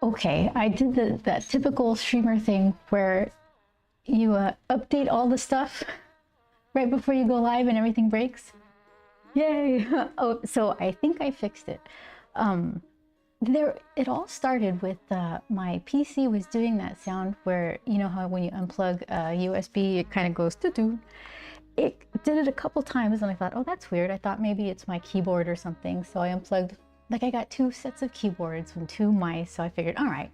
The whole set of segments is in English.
Okay, I did that typical streamer thing where you update all the stuff right before you go live and everything breaks. Yay! Oh, so I think I fixed it. It all started with my PC was doing that sound where, you know how when you unplug a USB, it kind of goes doo-doo. It did it a couple times and I thought, oh, that's weird. I thought maybe it's my keyboard or something. So I unplugged, like I got 2 sets of keyboards and 2 mice. So I figured, all right,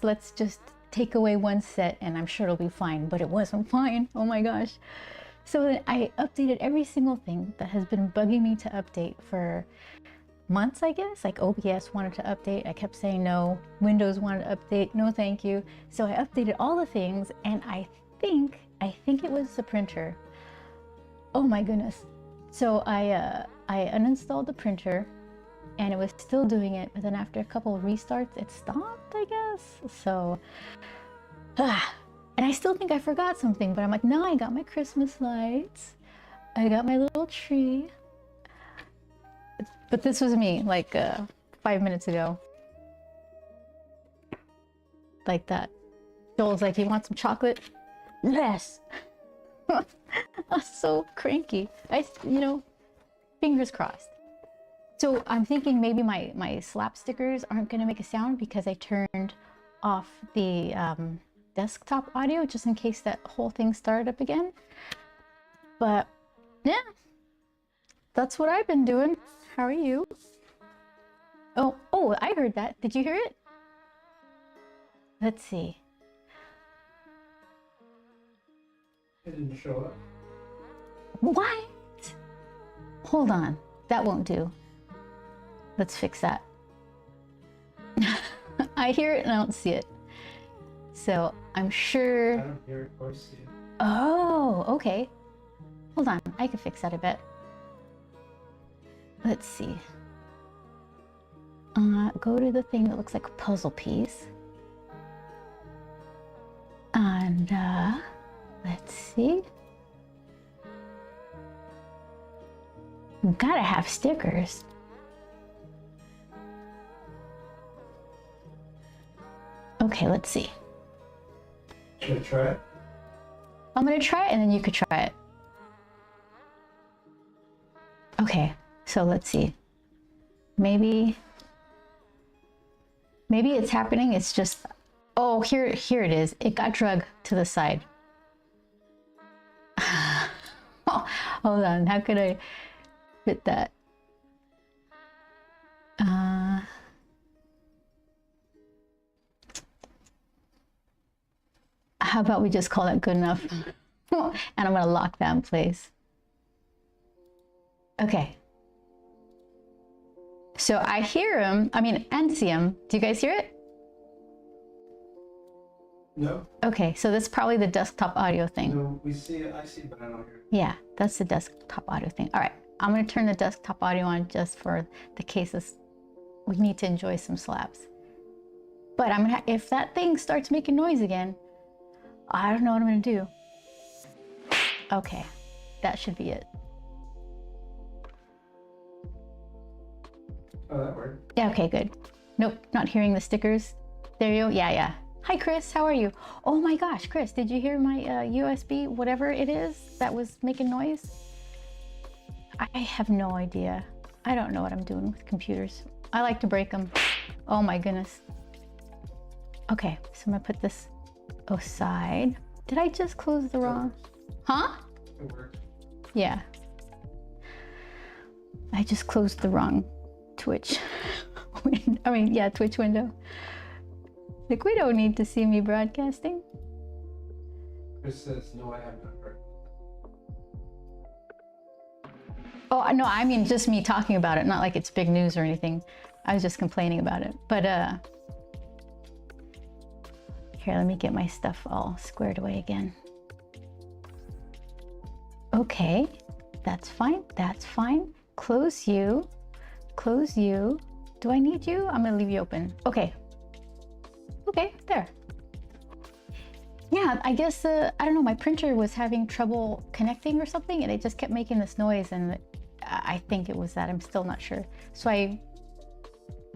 let's just take away 1 set and I'm sure it'll be fine. But it wasn't fine. Oh my gosh. So then I updated every single thing that has been bugging me to update for months, I guess. Like OBS wanted to update. I kept saying no. Windows wanted to update. No, thank you. So I updated all the things and I think it was the printer. Oh my goodness. So I uninstalled the printer and it was still doing it, but then after a couple of restarts it stopped, I guess. So and I still think I forgot something, but I'm like, no, I got my Christmas lights. I got my little tree. But this was me like 5 minutes ago. Like that. Joel's like, you want some chocolate? Yes. I'm so cranky. Fingers crossed. So I'm thinking maybe my slap stickers aren't gonna make a sound because I turned off the desktop audio just in case that whole thing started up again. But yeah, that's what I've been doing. How are you? Oh, I heard that. Did you hear it? Let's see. It didn't show up. What? Hold on. That won't do. Let's fix that. I hear it and I don't see it. So I'm sure. I don't hear it or see it. Oh, okay. Hold on. I can fix that, I bet. Let's see. Go to the thing that looks like a puzzle piece. And let's see. We gotta have stickers. Okay, let's see. Should I try it? I'm gonna try it and then you could try it. Okay, so let's see. Maybe it's happening. It's just, oh, here it is. It got dragged to the side. Oh, hold on, how could I fit that? How about we just call that good enough? And I'm gonna lock that in place. Okay. So I hear him, and see him. Do you guys hear it? No. Okay, so that's probably the desktop audio thing. No, I see it, but I don't hear it. Yeah, that's the desktop audio thing. All right, I'm gonna turn the desktop audio on just for the cases we need to enjoy some slaps. But if that thing starts making noise again, I don't know what I'm gonna do. Okay, that should be it. Oh, that worked. Yeah, okay, good. Nope, not hearing the stickers. There you go, yeah. Hi, Chris, how are you? Oh my gosh, Chris, did you hear my USB, whatever it is, that was making noise? I have no idea. I don't know what I'm doing with computers. I like to break them. Oh my goodness. Okay, so I'm gonna put this aside. Did I just close the wrong? Huh? It worked. Yeah. I just closed the wrong Twitch. Twitch window. Like, we don't need to see me broadcasting. Chris says, no, I have not heard. Oh, no, I mean just me talking about it, not like it's big news or anything. I was just complaining about it. But, here, let me get my stuff all squared away again. Okay, that's fine, that's fine. Close you, close you. Do I need you? I'm gonna leave you open. Okay. Okay, there. Yeah, I guess, I don't know, my printer was having trouble connecting or something and it just kept making this noise and I think it was that, I'm still not sure. So I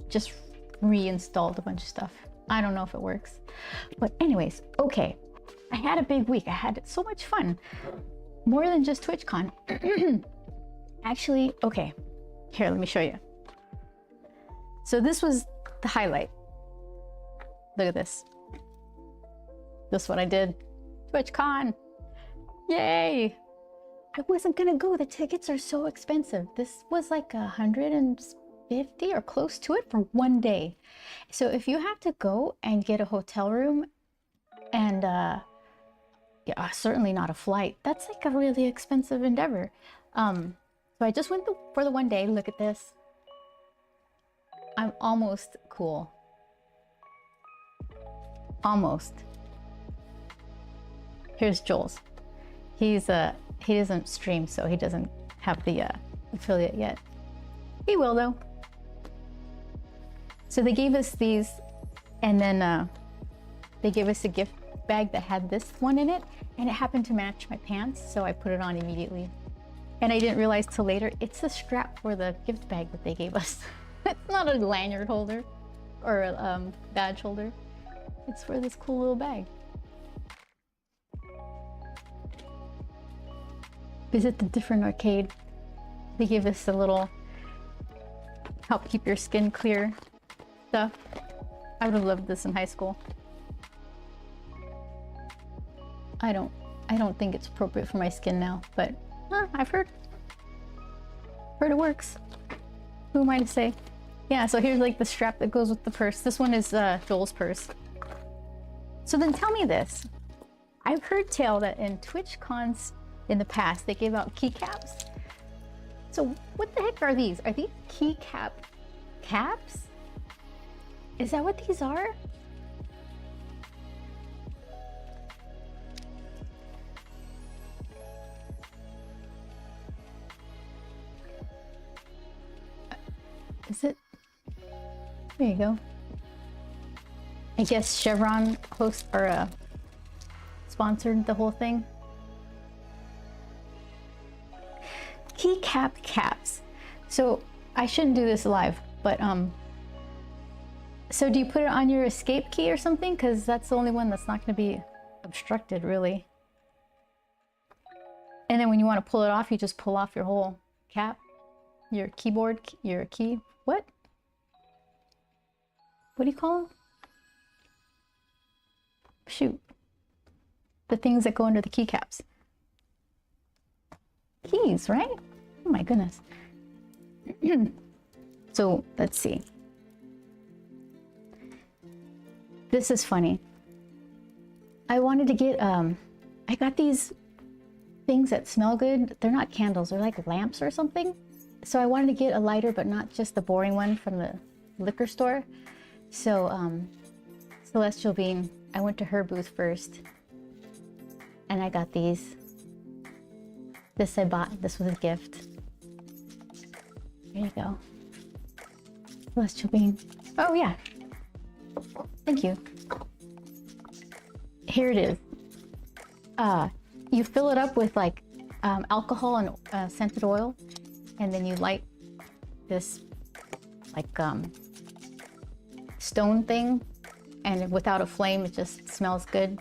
just reinstalled a bunch of stuff. I don't know if it works. But anyways, okay. I had a big week. I had so much fun. More than just TwitchCon. Actually, okay. Here, let me show you. So this was the highlight. Look at this. This is what I did. TwitchCon. Yay! I wasn't gonna go. The tickets are so expensive. This was like 150 or close to it for one day. So if you have to go and get a hotel room and yeah, certainly not a flight, that's like a really expensive endeavor. So I just went for the one day. Look at this. I'm almost cool. Almost. Here's Joel's. He doesn't stream, so he doesn't have the affiliate yet. He will though. So they gave us these, and then they gave us a gift bag that had this one in it, and it happened to match my pants, so I put it on immediately. And I didn't realize till later, it's a strap for the gift bag that they gave us. It's not a lanyard holder or a badge holder. It's for this cool little bag. Visit the different arcade. They give us a little help keep your skin clear stuff. I would have loved this in high school. I don't think it's appropriate for my skin now, but I've heard it works. Who am I to say? Yeah, so here's like the strap that goes with the purse. This one is Joel's purse. So then tell me this. I've heard tell that in TwitchCons in the past, they gave out keycaps. So what the heck are these? Are these keycap caps? Is that what these are? Is it? There you go. I guess Chevron host or sponsored the whole thing. Keycap caps. So I shouldn't do this live, but so do you put it on your escape key or something? Because that's the only one that's not going to be obstructed, really. And then when you want to pull it off, you just pull off your whole cap, your keyboard, your key. What? What do you call them? Shoot. The things that go under the keycaps. Keys, right? Oh my goodness. So let's see. This is funny. I wanted to get, I got these things that smell good. They're not candles, they're like lamps or something. So I wanted to get a lighter, but not just the boring one from the liquor store. So Celestial Bean, I went to her booth first and I got these. This I bought, this was a gift. There you go. Celestial Bean. Oh yeah. Thank you. Here it is. You fill it up with like alcohol and scented oil, and then you light this like stone thing, and without a flame, it just smells good.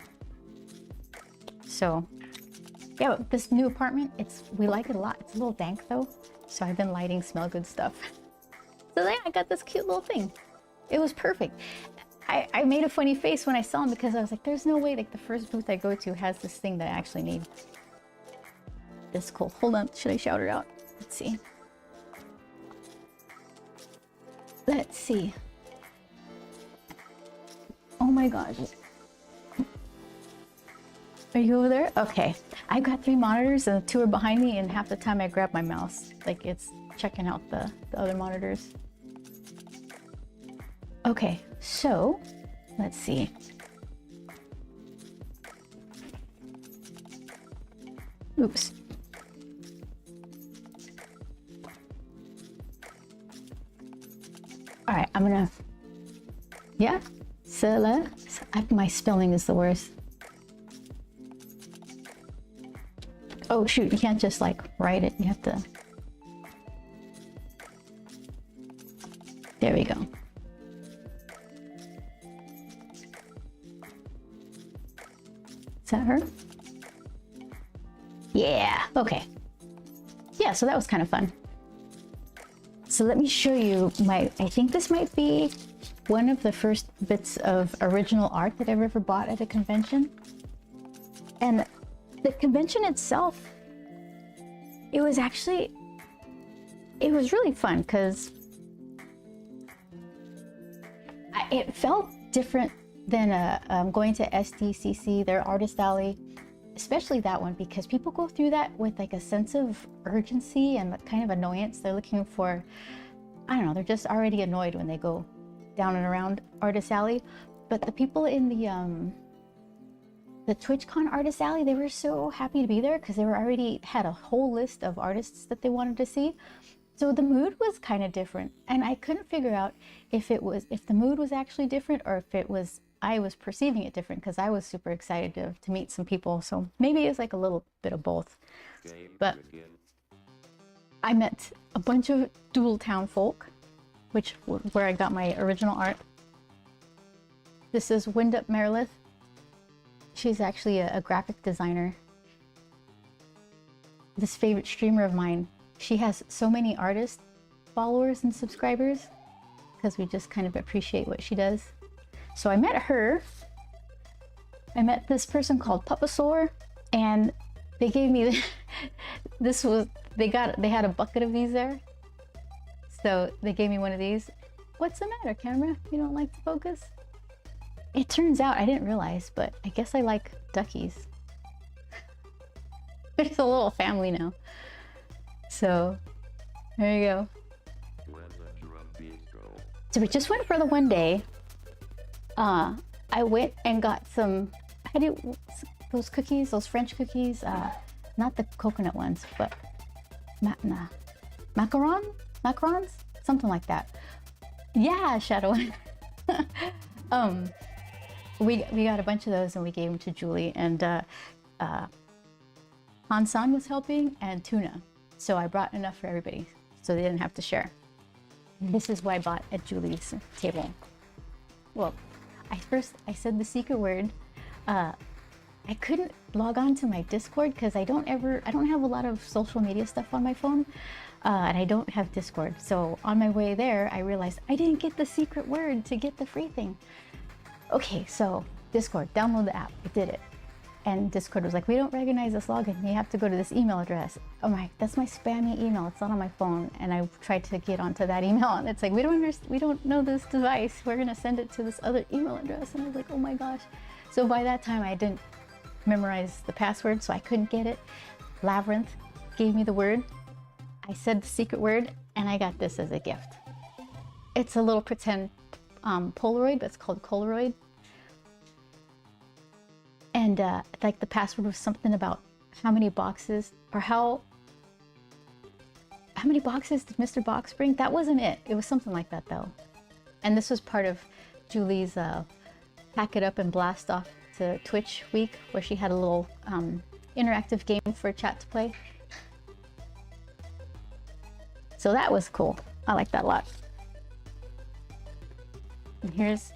So yeah, this new apartment, we like it a lot. It's a little dank though, so I've been lighting smell good stuff. So then I got this cute little thing. It was perfect. I made a funny face when I saw them because I was like, there's no way like the first booth I go to has this thing that I actually need. This is cool. Hold on, should I shout it out? Let's see. Let's see. Oh my gosh. Are you over there? Okay. I've got 3 monitors and 2 are behind me, and half the time I grab my mouse. Like it's checking out the other monitors. Okay, so let's see. Oops. All right, I'm gonna, yeah, my spelling is the worst. Oh shoot, you can't just like write it, you have to. There we go. Is that her? Yeah, okay. Yeah, so that was kind of fun. So let me show you I think this might be one of the first bits of original art that I've ever bought at a convention. And the convention itself, it was really fun because it felt different than going to SDCC, their artist alley, especially that one, because people go through that with like a sense of urgency and kind of annoyance. They're looking for, I don't know, they're just already annoyed when they go down and around Artist Alley. But the people in the TwitchCon Artist Alley, they were so happy to be there because they were already had a whole list of artists that they wanted to see. So the mood was kind of different, and I couldn't figure out if the mood was actually different or if I was perceiving it different, because I was super excited to meet some people. So maybe it's like a little bit of both. But I met a bunch of Dual Town folk, where I got my original art. This is Windup Merilith. She's actually a graphic designer. This favorite streamer of mine, she has so many artist followers and subscribers because we just kind of appreciate what she does. So I met her. I met this person called Pupasaur, and they gave me they had a bucket of these there. So they gave me one of these. What's the matter, camera? You don't like to focus? It turns out, I didn't realize, but I guess I like duckies. There's a little family now. So there you go. So we just went for the one day. I went and got some, those cookies, those French cookies, not the coconut ones, but macarons, something like that. Yeah, Shadow. We got a bunch of those and we gave them to Julie, and Han-san was helping, and tuna. So I brought enough for everybody so they didn't have to share. This is what I bought at Julie's table. Well, I said the secret word. I couldn't log on to my Discord because I don't have a lot of social media stuff on my phone, and I don't have Discord. So on my way there, I realized I didn't get the secret word to get the free thing. Okay, so Discord, download the app. I did it. And Discord was like, we don't recognize this login. You have to go to this email address. Oh that's my spammy email. It's not on my phone. And I tried to get onto that email, and it's like, we don't know this device. We're gonna send it to this other email address. And I was like, oh my gosh. So by that time, I didn't memorize the password, so I couldn't get it. Labyrinth gave me the word. I said the secret word, and I got this as a gift. It's a little pretend Polaroid, but it's called Polaroid. And like the password was something about how many boxes did Mr. Box bring? That wasn't it. It was something like that though. And this was part of Julie's Pack It Up and Blast Off to Twitch week, where she had a little interactive game for chat to play. So that was cool. I like that a lot. And here's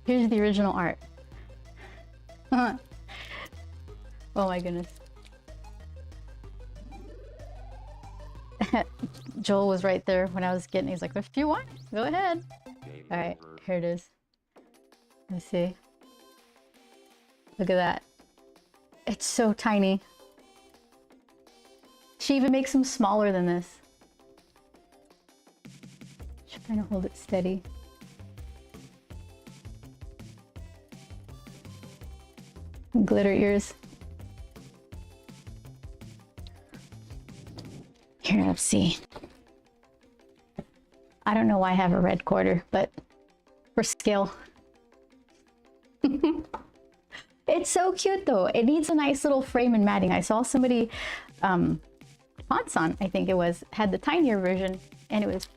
the original art. Oh my goodness. Joel was right there when I was getting it. He's like, if you want, go ahead. All right, here it is. Let's see. Look at that. It's so tiny. She even makes them smaller than this. She's trying to hold it steady. Glitter ears. Here, let's see. I don't know why I have a red quarter, but for scale. It's so cute though. It needs a nice little frame and matting. I saw somebody, Hansan, I think it was, had the tinier version, and it was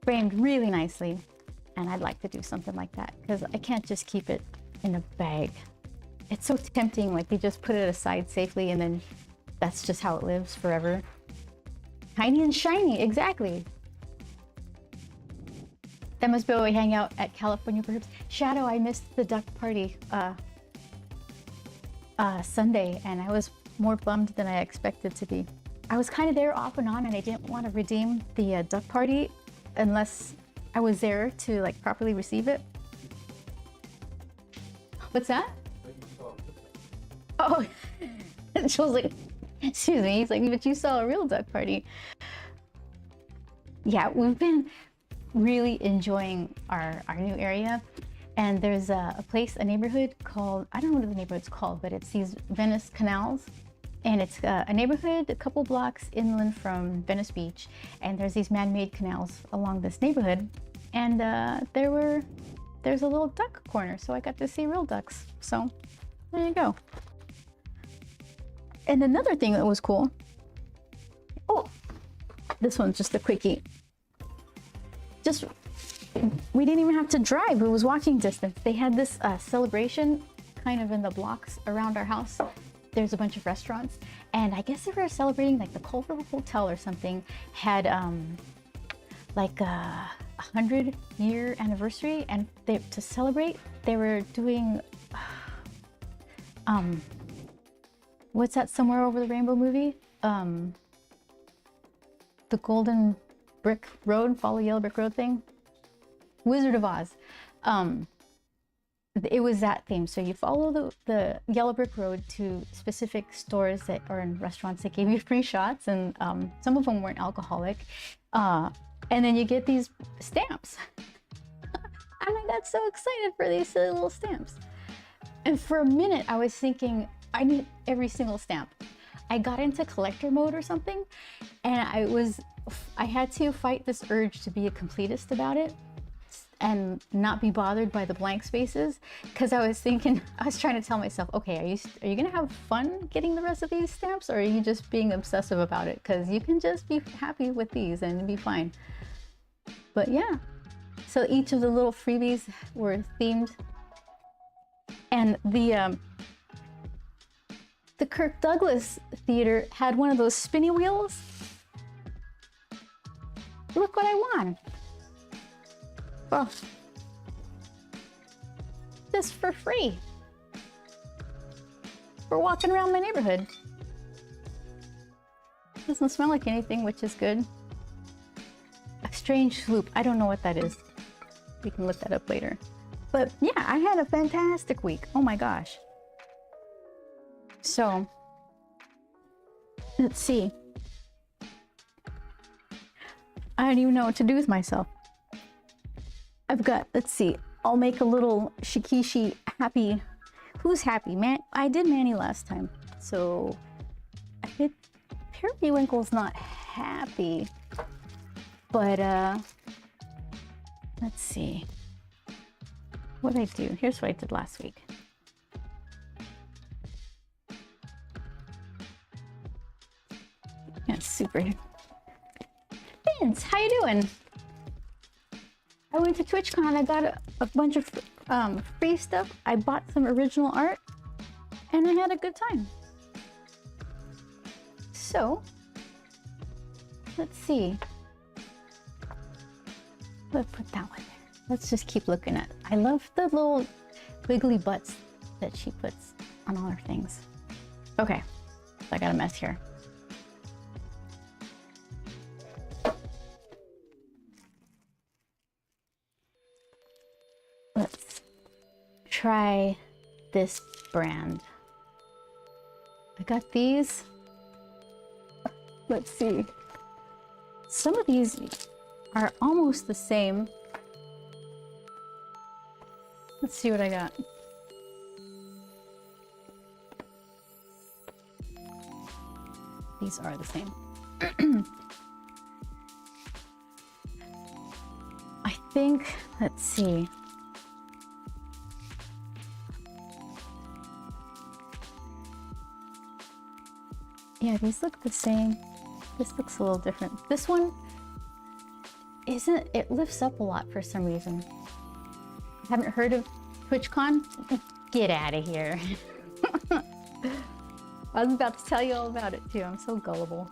framed really nicely. And I'd like to do something like that because I can't just keep it in a bag. It's so tempting, like you just put it aside safely and then that's just how it lives forever. Tiny and shiny, exactly. That must be why we hang out at California Burbs. Shadow, I missed the duck party. Sunday, and I was more bummed than I expected to be. I was kind of there off and on, and I didn't want to redeem the duck party unless I was there to like properly receive it. What's that? Oh, she was like, excuse me. He's like, but you saw a real duck party. Yeah, we've been really enjoying our new area. And there's a place, a neighborhood called, I don't know what the neighborhood's called, but it's these Venice canals. And it's a neighborhood a couple blocks inland from Venice Beach. And there's these man-made canals along this neighborhood. And there's a little duck corner, so I got to see real ducks. So there you go. And another thing that was cool, oh, this one's just a quickie. We didn't even have to drive, it was walking distance. They had this celebration kind of in the blocks around our house. There's a bunch of restaurants, and I guess they were celebrating, like the Culver Hotel or something had like a 100-year anniversary, and to celebrate, they were doing what's that Somewhere Over the Rainbow movie? The Golden Brick Road, Follow Yellow Brick Road thing? Wizard of Oz. It was that theme. So you follow the Yellow Brick Road to specific stores that are in restaurants that gave you free shots, and some of them weren't alcoholic. And then you get these stamps. And I got so excited for these silly little stamps. And for a minute, I was thinking, I need every single stamp. I got into collector mode or something, and I had to fight this urge to be a completist about it and not be bothered by the blank spaces, because I was trying to tell myself, okay, are you gonna have fun getting the rest of these stamps, or are you just being obsessive about it? Because you can just be happy with these and be fine. But yeah, so each of the little freebies were themed, and the Kirk Douglas Theater had one of those spinny wheels. Look what I won. Oh, this for free. We're walking around my neighborhood. Doesn't smell like anything, which is good. A strange sloop. I don't know what that is. We can look that up later. But yeah, I had a fantastic week. Oh my gosh. So, let's see. I don't even know what to do with myself. I've got, let's see, I'll make a little Shikishi happy. Who's happy? Man, I did Manny last time. So, Periwinkle's not happy. But, let's see. What did I do? Here's what I did last week. Yeah, super. Vince, how you doing? I went to TwitchCon. I got a bunch of free stuff. I bought some original art, and I had a good time. So, let's see. Let's put that one there. Let's just keep looking at it. I love the little wiggly butts that she puts on all her things. Okay, so I got a mess here. Let's try this brand. I got these. Let's see. Some of these are almost the same. Let's see what I got. These are the same. I think, let's see. Yeah, these look the same. This looks a little different. This one isn't, it lifts up a lot for some reason. Haven't heard of TwitchCon? Get out of here. I was about to tell you all about it too. I'm so gullible.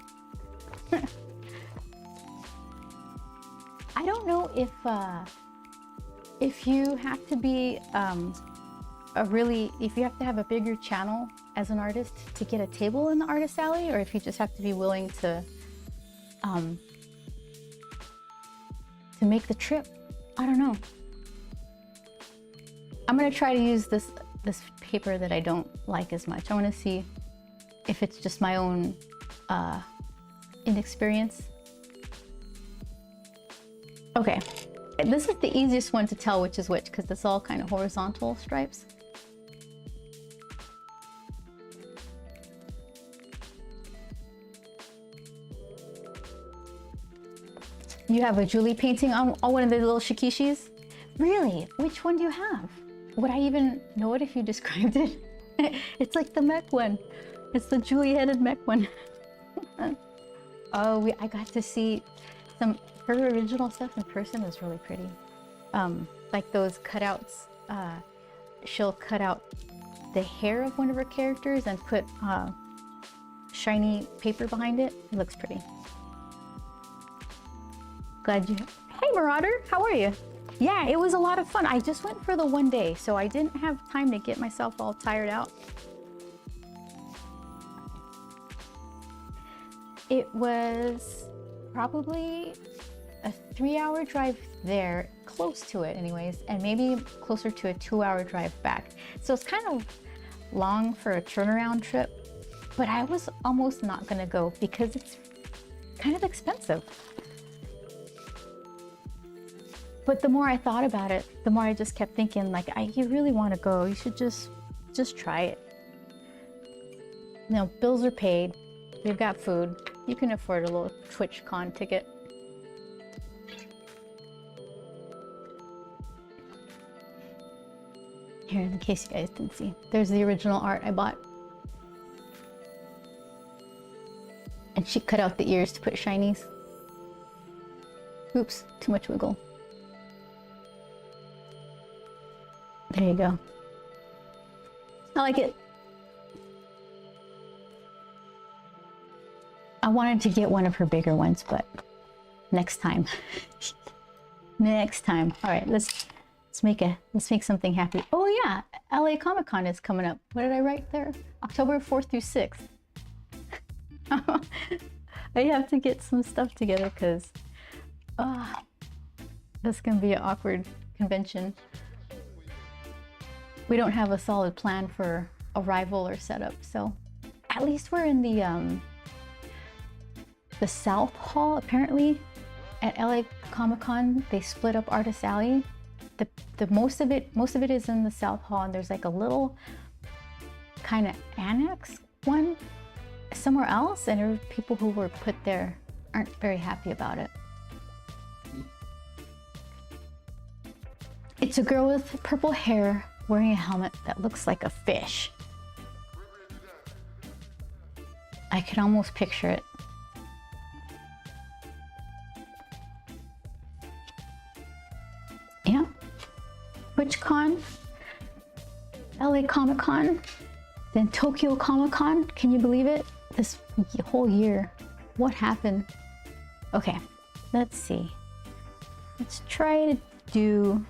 I don't know if you have to be if you have to have a bigger channel as an artist to get a table in the artist alley, or if you just have to be willing to make the trip. I don't know. I'm gonna try to use this paper that I don't like as much. I want to see if it's just my own inexperience. Okay, this is the easiest one to tell which is which because it's all kind of horizontal stripes. You have a Julie painting on one of the little shikishis? Really? Which one do you have? Would I even know it if you described it? It's like the mech one. It's the Julie-headed mech one. Oh, I got to see her original stuff in person was really pretty. Like those cutouts. She'll cut out the hair of one of her characters and put shiny paper behind it. It looks pretty. Glad you... Hey Marauder, how are you? Yeah, it was a lot of fun. I just went for the one day, so I didn't have time to get myself all tired out. It was probably a 3-hour drive there, close to it anyways, and maybe closer to a 2-hour drive back. So it's kind of long for a turnaround trip, but I was almost not gonna go because it's kind of expensive. But the more I thought about it, the more I just kept thinking, like, you really want to go. You should just try it. You know, bills are paid. We've got food. You can afford a little TwitchCon ticket. Here, in case you guys didn't see, there's the original art I bought. And she cut out the ears to put shinies. Oops, too much wiggle. There you go. I like it. I wanted to get one of her bigger ones, but next time. Next time. All right, let's make something happy. Oh yeah, LA Comic Con is coming up. What did I write there? October 4th through 6th. I have to get some stuff together because that's gonna be an awkward convention. We don't have a solid plan for arrival or setup, so at least we're in the South Hall. Apparently, at LA Comic Con, they split up Artist Alley. The most of it is in the South Hall, and there's like a little kind of annex one somewhere else, and people who were put there aren't very happy about it. It's a girl with purple hair wearing a helmet that looks like a fish. I can almost picture it. Yeah. TwitchCon, LA Comic Con, then Tokyo Comic Con. Can you believe it? This whole year. What happened? Okay, let's see. Let's try to do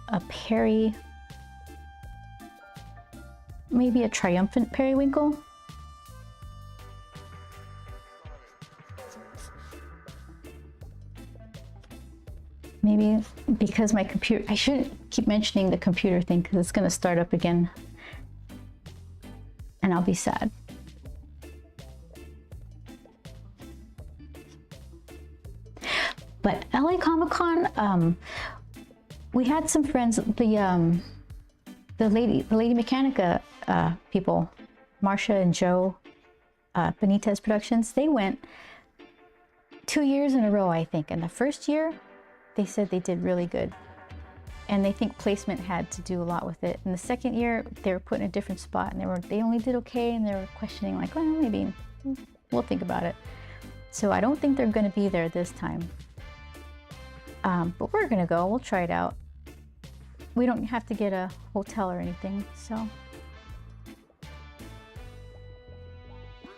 a Perry, maybe a triumphant periwinkle. Maybe because my computer, I shouldn't keep mentioning the computer thing because it's going to start up again and I'll be sad. But LA Comic Con, we had some friends, the Lady Mechanica people, Marsha and Joe, Benitez Productions, they went 2 years in a row, I think. And the first year, they said they did really good. And they think placement had to do a lot with it. And the second year, they were put in a different spot and they only did okay, and they were questioning like, well, maybe we'll think about it. So I don't think they're gonna be there this time. But we're gonna go, we'll try it out. We don't have to get a hotel or anything, so.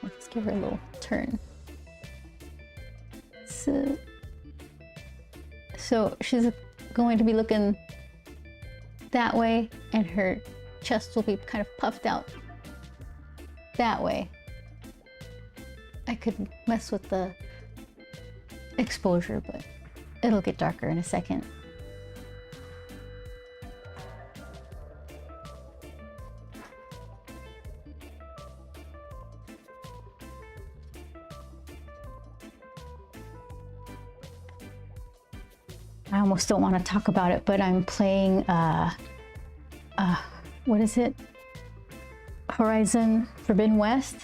Let's give her a little turn. So she's going to be looking that way, and her chest will be kind of puffed out that way. I could mess with the exposure, but it'll get darker in a second. I almost don't want to talk about it, but I'm playing, what is it? Horizon Forbidden West.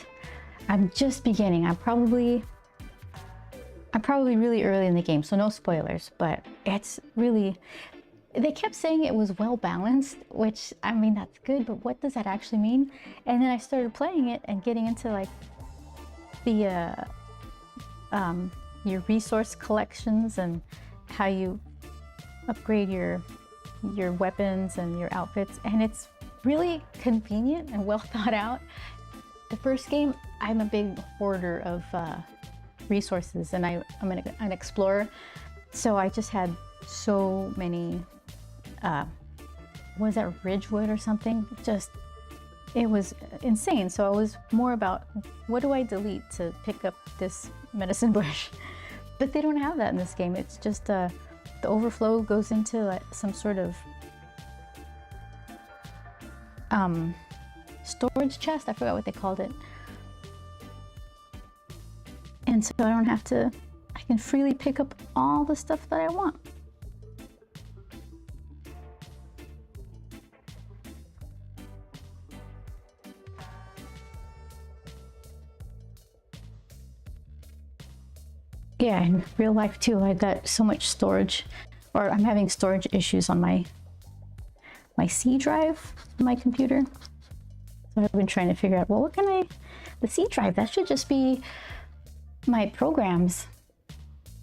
I'm just beginning. I'm probably really early in the game, so no spoilers, but it's really, they kept saying it was well balanced, which, I mean, that's good, but what does that actually mean? And then I started playing it and getting into like the, your resource collections and how you upgrade your weapons and your outfits, and it's really convenient and well thought out. The first game, I'm a big hoarder of resources, and I'm an explorer, so I just had so many, was that Ridgewood or something? Just, it was insane. So it was more about, what do I delete to pick up this medicine bush? But they don't have that in this game. It's just the overflow goes into like some sort of storage chest. I forgot what they called it. And so I don't have to, I can freely pick up all the stuff that I want. Yeah, in real life too, I got so much storage, or I'm having storage issues on my C drive on my computer. So I've been trying to figure out, well, what can the C drive, that should just be my programs.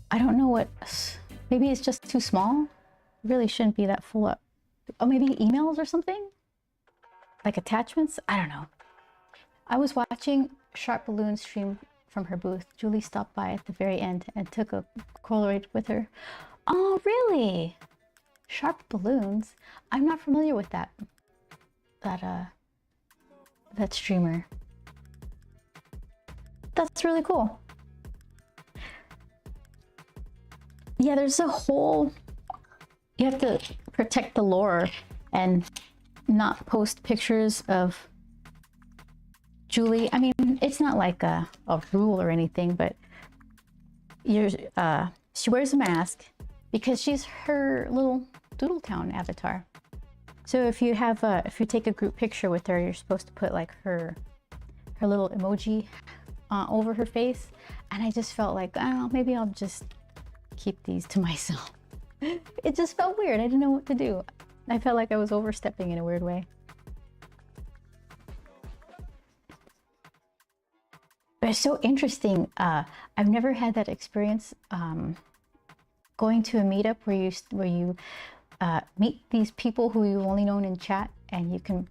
I don't know what, maybe it's just too small. It really shouldn't be that full up. Oh, maybe emails or something? Like attachments? I don't know. I was watching Sharp Balloon stream from her booth. Julie stopped by at the very end and took a Polaroid with her. Oh, really? Sharp Balloons? I'm not familiar with that streamer. That's really cool. Yeah, there's a whole, you have to protect the lore and not post pictures of Julie. I mean, it's not like a rule or anything, but she wears a mask because she's her little Doodletown avatar. So if you have if you take a group picture with her, you're supposed to put like her little emoji over her face. And I just felt like, I don't know, maybe I'll just keep these to myself. It just felt weird. I didn't know what to do. I felt like I was overstepping in a weird way. But it's so interesting. I've never had that experience going to a meetup where you meet these people who you've only known in chat, and you can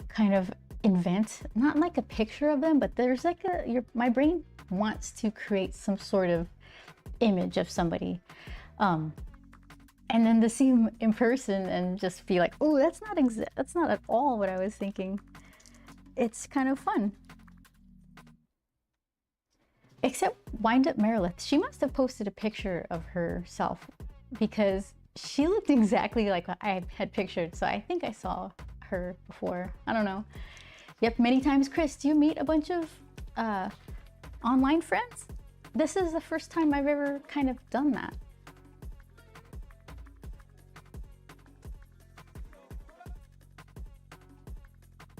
kind of invent, not like a picture of them, but there's like my brain wants to create some sort of image of somebody. And then to see them in person and just be like, oh, that's not at all what I was thinking. It's kind of fun. Except Wind Up Merilith, she must have posted a picture of herself because she looked exactly like I had pictured. So I think I saw her before. I don't know. Yep, many times. Chris, do you meet a bunch of online friends? This is the first time I've ever kind of done that.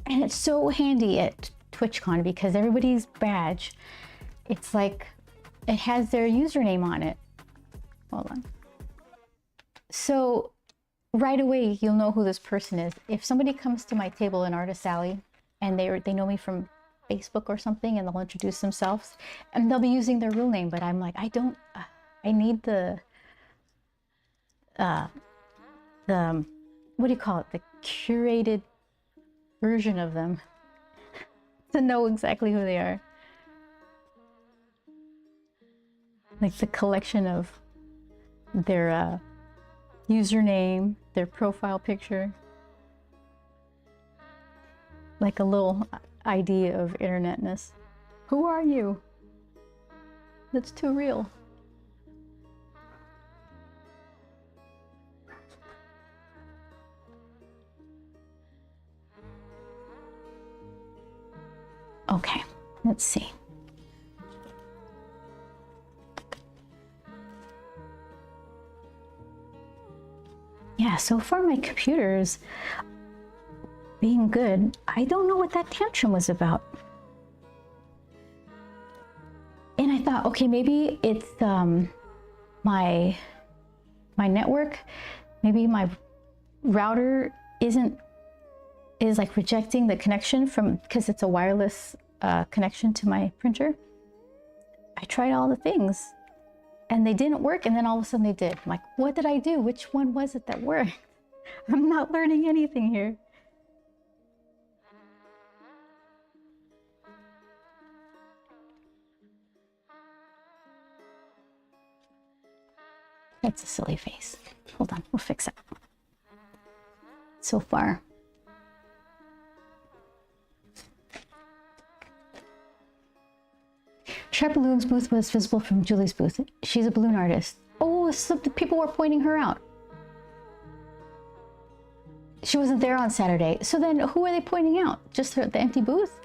And it's so handy at TwitchCon because everybody's badge, it's like, it has their username on it. Hold on. So right away, you'll know who this person is. If somebody comes to my table in Artist Alley and they know me from Facebook or something, and they'll introduce themselves and they'll be using their real name, but I'm like, I need the what do you call it? The curated version of them to know exactly who they are. Like the collection of their username, their profile picture. like a little idea of internetness. Who are you? That's too real. Okay, let's see. Yeah, so far my computer is being good. I don't know what that tantrum was about. And I thought, okay, maybe it's my network. Maybe my router is like rejecting the connection because it's a wireless connection to my printer. I tried all the things and they didn't work, and then all of a sudden they did. I'm like, what did I do? Which one was it that worked? I'm not learning anything here. That's a silly face. Hold on, we'll fix it. So far. Sharp Balloon's booth was visible from Julie's booth. She's a balloon artist. Oh, so the people were pointing her out. She wasn't there on Saturday. So then who are they pointing out? Just the empty booth?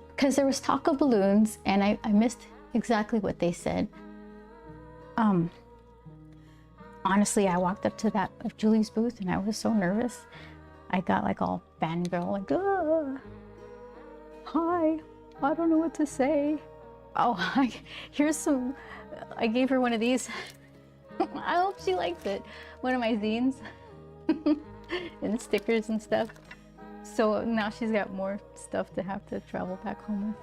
Because there was talk of balloons and I missed exactly what they said. Honestly, I walked up to that of Julie's booth and I was so nervous. I got like all fangirl, like, hi, I don't know what to say. Oh, here's some, I gave her one of these. I hope she likes it. One of my zines and stickers and stuff. So now she's got more stuff to have to travel back home with.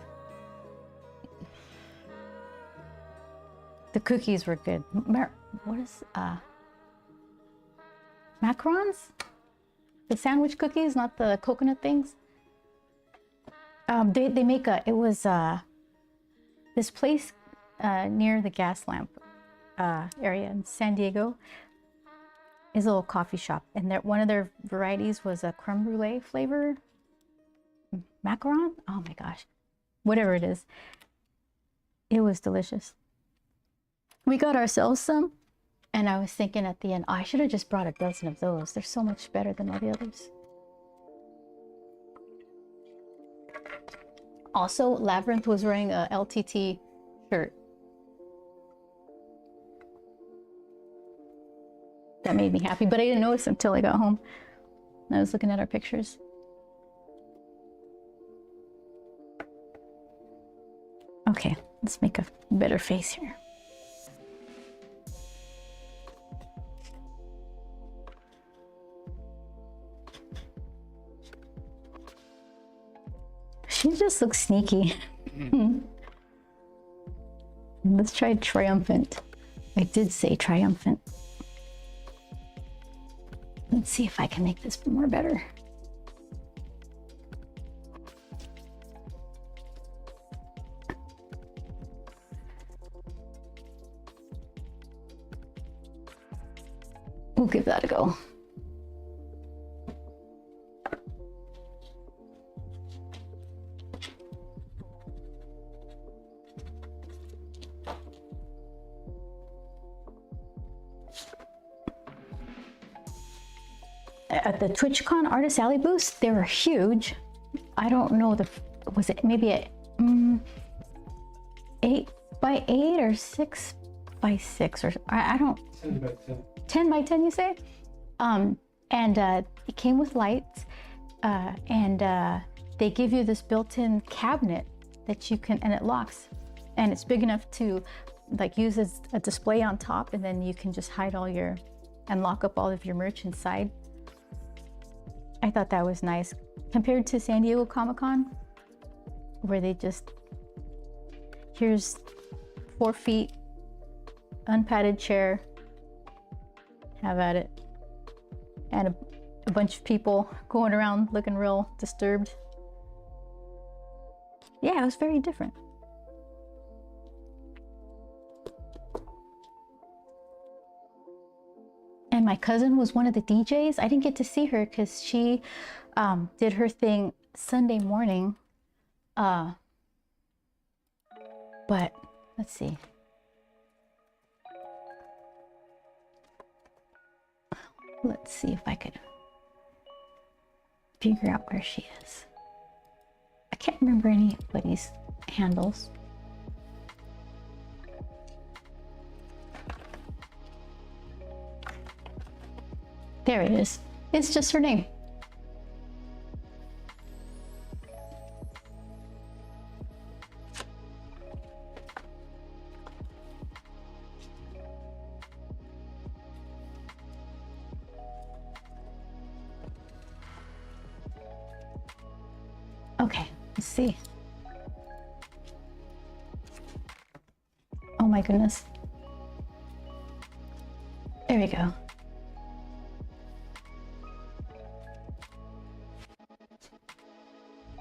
The cookies were good. What is, macarons? The sandwich cookies, not the coconut things. They make it was, this place near the gas lamp area in San Diego is a little coffee shop, and one of their varieties was a creme brulee flavor macaron. Oh my gosh, whatever it is, it was delicious. We got ourselves some, and I was thinking at the end, oh, I should have just brought a dozen of those. They're so much better than all the others. Also, Labyrinth was wearing a LTT shirt. That made me happy, but I didn't notice until I got home. I was looking at our pictures. Okay, let's make a better face here. She just looks sneaky. Let's try triumphant. I did say triumphant. Let's see if I can make this more better. We'll give that a go. At the TwitchCon Artist Alley booths, they were huge. I don't know, was it maybe a 8x8 or 6x6 or I don't. 10 by 10. 10 by 10, you say? It came with lights, they give you this built-in cabinet that you can, and it locks, and it's big enough to like use as a display on top, and then you can just hide and lock up all of your merch inside. I thought that was nice compared to San Diego Comic-Con, where they just, here's 4 feet, unpadded chair, have at it, and a bunch of people going around looking real disturbed. Yeah, it was very different. And my cousin was one of the DJs. I didn't get to see her because she did her thing Sunday morning. But let's see. Let's see if I could figure out where she is. I can't remember anybody's handles. There it is. It's just her name. Okay, let's see. Oh my goodness. There we go.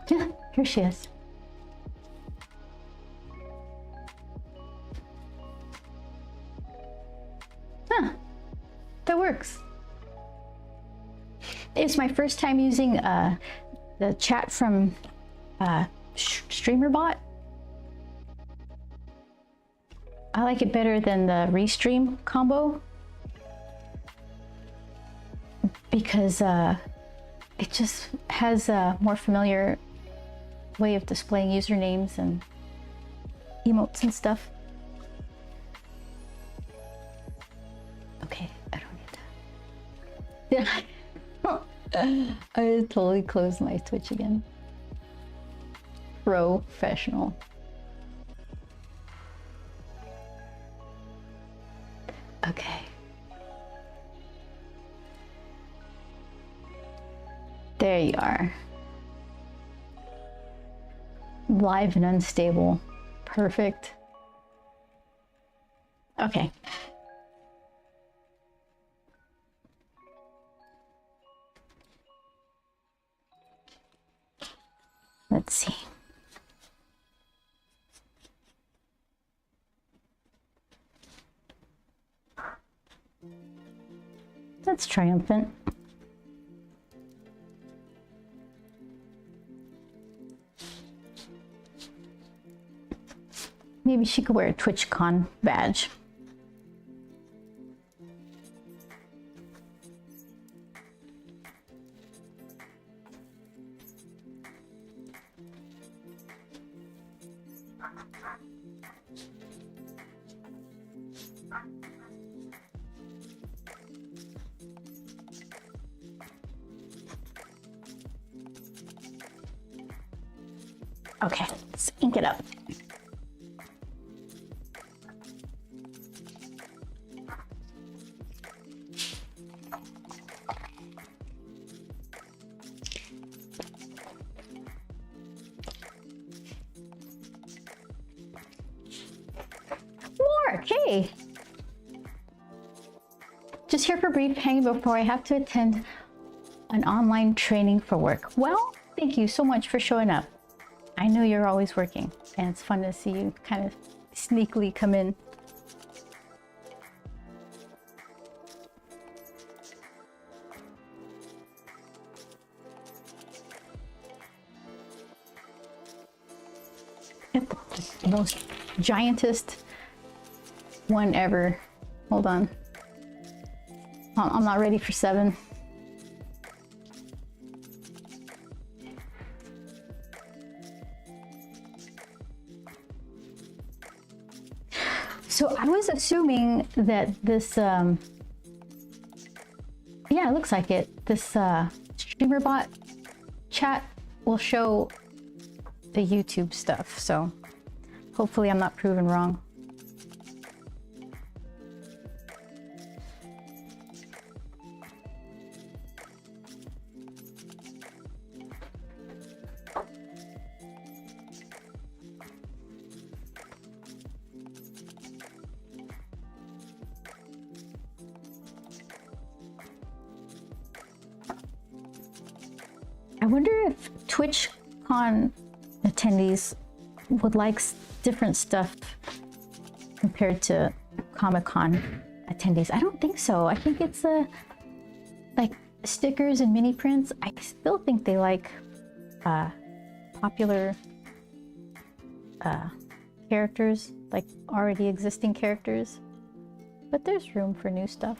Yeah, here she is. Huh, that works. It's my first time using the chat from StreamerBot. I like it better than the Restream combo because it just has a more familiar way of displaying usernames and emotes and stuff. Okay, I don't need to. I totally closed my Twitch again. Professional. Okay. There you are. Live and unstable. Perfect. Okay. Let's see. That's triumphant. Maybe she could wear a TwitchCon badge. Okay, let's ink it up. Mark, hey! Just here for brief hanging before I have to attend an online training for work. Well, thank you so much for showing up. I know you're always working, and it's fun to see you kind of sneakily come in. The most giantest one ever. Hold on. I'm not ready for 7. So I was assuming that this, yeah, it looks like it. This StreamerBot chat will show the YouTube stuff. So hopefully I'm not proven wrong. I wonder if TwitchCon attendees would like different stuff compared to Comic-Con attendees. I don't think so. I think it's like stickers and mini prints. I still think they like popular characters, like already existing characters, but there's room for new stuff.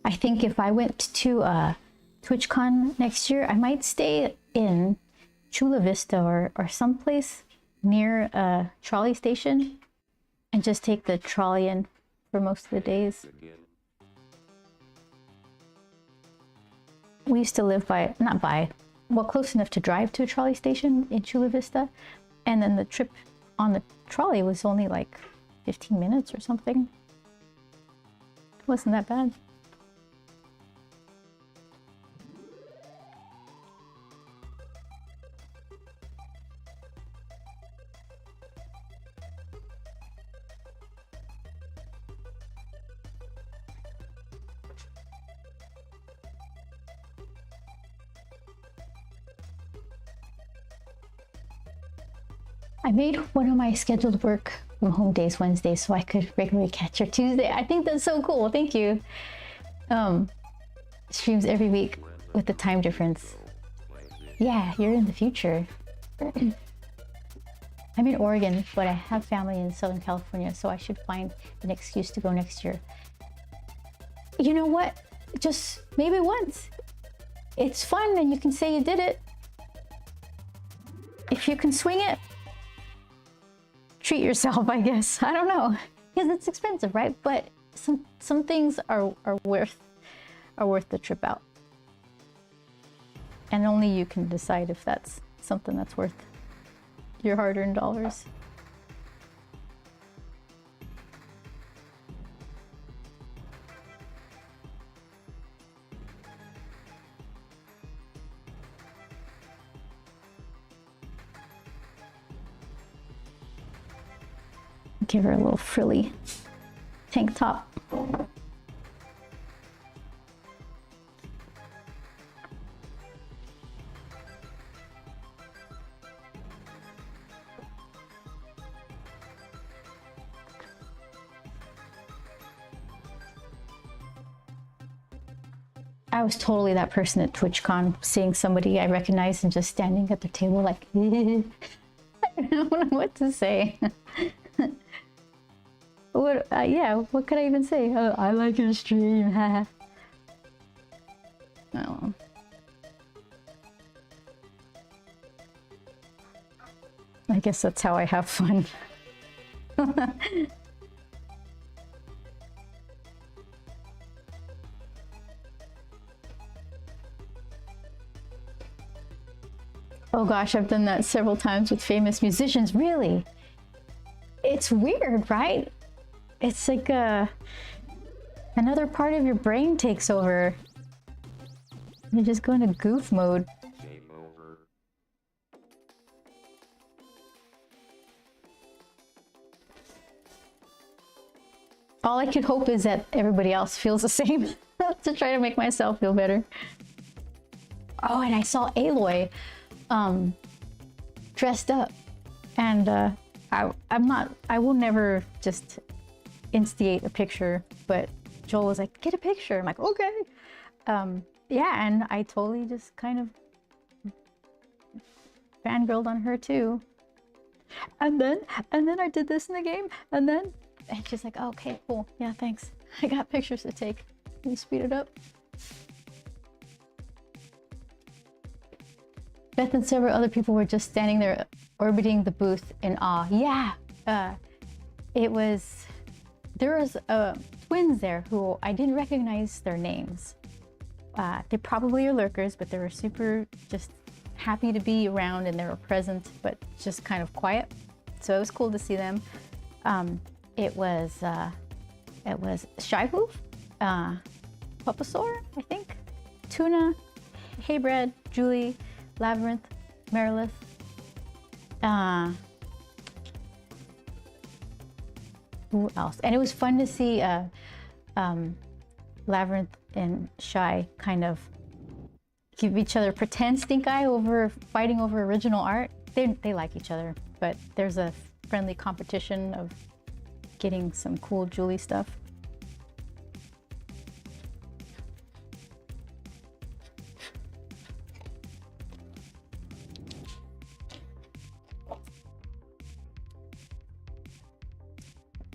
I think if I went to TwitchCon next year, I might stay in Chula Vista or someplace near a trolley station and just take the trolley in for most of the days. We used to live close enough to drive to a trolley station in Chula Vista, and then the trip on the trolley was only like 15 minutes or something. It wasn't that bad. I made one of my scheduled work from home days Wednesday so I could regularly catch your Tuesday. I think that's so cool. Thank you. Streams every week with the time difference. Yeah, you're in the future. I'm in Oregon, but I have family in Southern California, so I should find an excuse to go next year. You know what? Just maybe once. It's fun and you can say you did it. If you can swing it, treat yourself, I guess. I don't know, because it's expensive, right? But some things are worth the trip out, and only you can decide if that's something that's worth your hard-earned dollars. Give her a little frilly tank top. I was totally that person at TwitchCon, seeing somebody I recognized and just standing at their table like, I don't know what to say. What? Yeah, what could I even say? Oh, I like your stream. I don't know. I guess that's how I have fun. Oh gosh, I've done that several times with famous musicians. Really? It's weird, right? It's like another part of your brain takes over. You just go into goof mode. Game over. All I could hope is that everybody else feels the same to try to make myself feel better. Oh, and I saw Aloy dressed up, and I will never just instigate a picture, but Joel was like, get a picture. I'm like, okay. Yeah, and I totally just kind of fangirled on her too. And then I did this in the game, and she's like, oh, okay, cool. Yeah, thanks. I got pictures to take. Can you speed it up? Beth and several other people were just standing there orbiting the booth in awe. Yeah, there was twins there who I didn't recognize their names. They probably are lurkers, but they were super just happy to be around, and they were present, but just kind of quiet. So it was cool to see them. It was Shyhoof, Pupasaur, I think, Tuna, Heybread, Julie, Labyrinth, Merilith, who else? And it was fun to see Labyrinth and Shy kind of give each other pretend stink eye over fighting over original art. They like each other, but there's a friendly competition of getting some cool Julie stuff.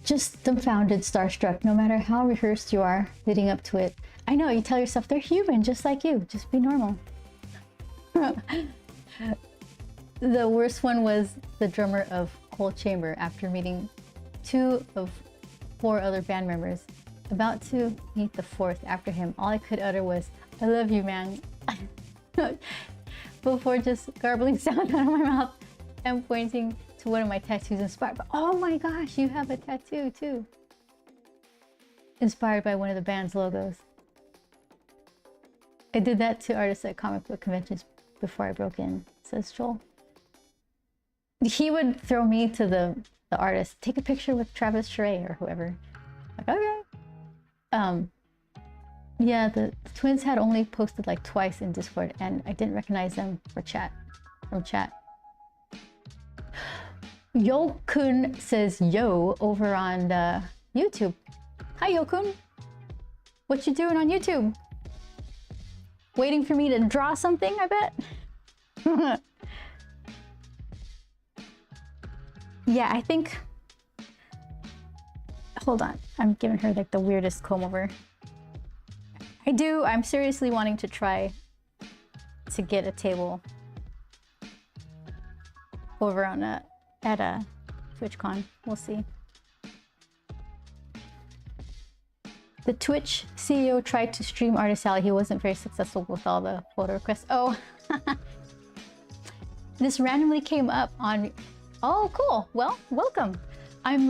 Just dumbfounded, starstruck, no matter how rehearsed you are leading up to it. I know, you tell yourself they're human, just like you, just be normal. The worst one was the drummer of Coal Chamber after meeting 2 of 4 other band members. About to meet the 4th after him, all I could utter was, "I love you, man," before just garbling sound out of my mouth and pointing to one of my tattoos inspired by, oh my gosh, you have a tattoo too. Inspired by one of the band's logos. I did that to artists at comic book conventions before I broke in, says Joel. He would throw me to the artist, take a picture with Travis Sheree or whoever. Like, okay. Yeah, the twins had only posted like twice in Discord and I didn't recognize them from chat. Yo-kun says yo over on YouTube. Hi, Yo-kun. What you doing on YouTube? Waiting for me to draw something, I bet? Yeah, I think... Hold on. I'm giving her like the weirdest comb over. I'm seriously wanting to try to get a table over on at a TwitchCon. We'll see. The Twitch CEO tried to stream Artist Alley. He wasn't very successful with all the photo requests. Oh, this randomly came up on... Oh, cool. Well, welcome. I'm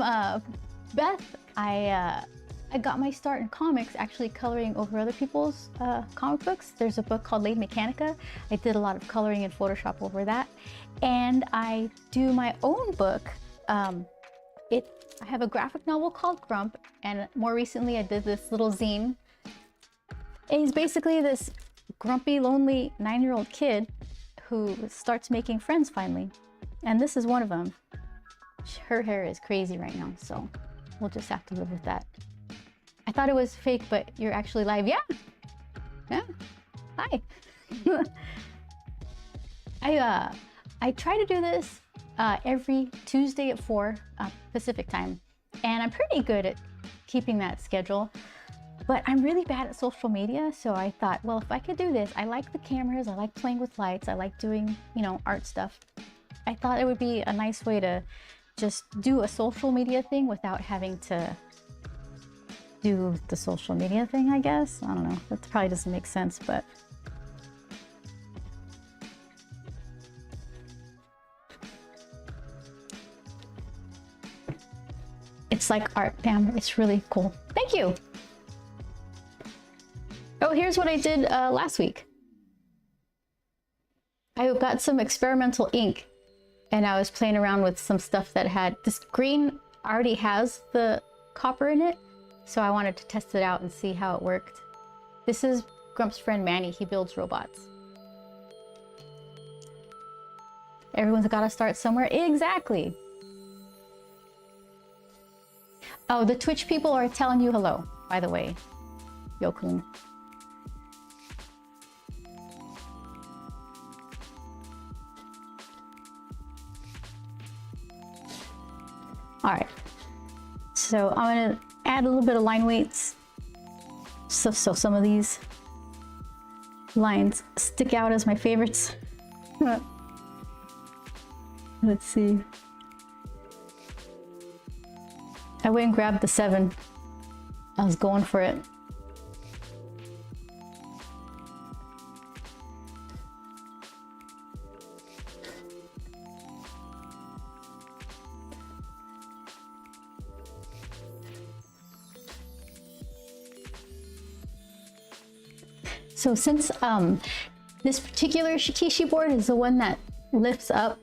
Beth. I got my start in comics actually coloring over other people's comic books. There's a book called Late Mechanica. I did a lot of coloring in Photoshop over that. And I do my own book. I have a graphic novel called Grump, and more recently I did this little zine. And he's basically this grumpy, lonely 9-year-old kid who starts making friends finally. And this is one of them. Her hair is crazy right now, so we'll just have to live with that. I thought it was fake, but you're actually live. Yeah. Yeah. Hi. I try to do this every Tuesday at 4 Pacific time, and I'm pretty good at keeping that schedule, but I'm really bad at social media. So I thought, well, if I could do this, I like the cameras, I like playing with lights, I like doing, art stuff. I thought it would be a nice way to just do a social media thing without having to do the social media thing, I guess. I don't know, that probably doesn't make sense, but it's like art, Pam. It's really cool. Thank you. Oh, here's what I did last week. I got some experimental ink and I was playing around with some stuff that had this green already has the copper in it. So I wanted to test it out and see how it worked. This is Grump's friend Manny. He builds robots. Everyone's got to start somewhere. Exactly. Oh, the Twitch people are telling you hello, by the way, Yokun. All right, so I'm gonna add a little bit of line weights. So some of these lines stick out as my favorites. Let's see. I went and grabbed the 7. I was going for it. So since this particular Shikishi board is the one that lifts up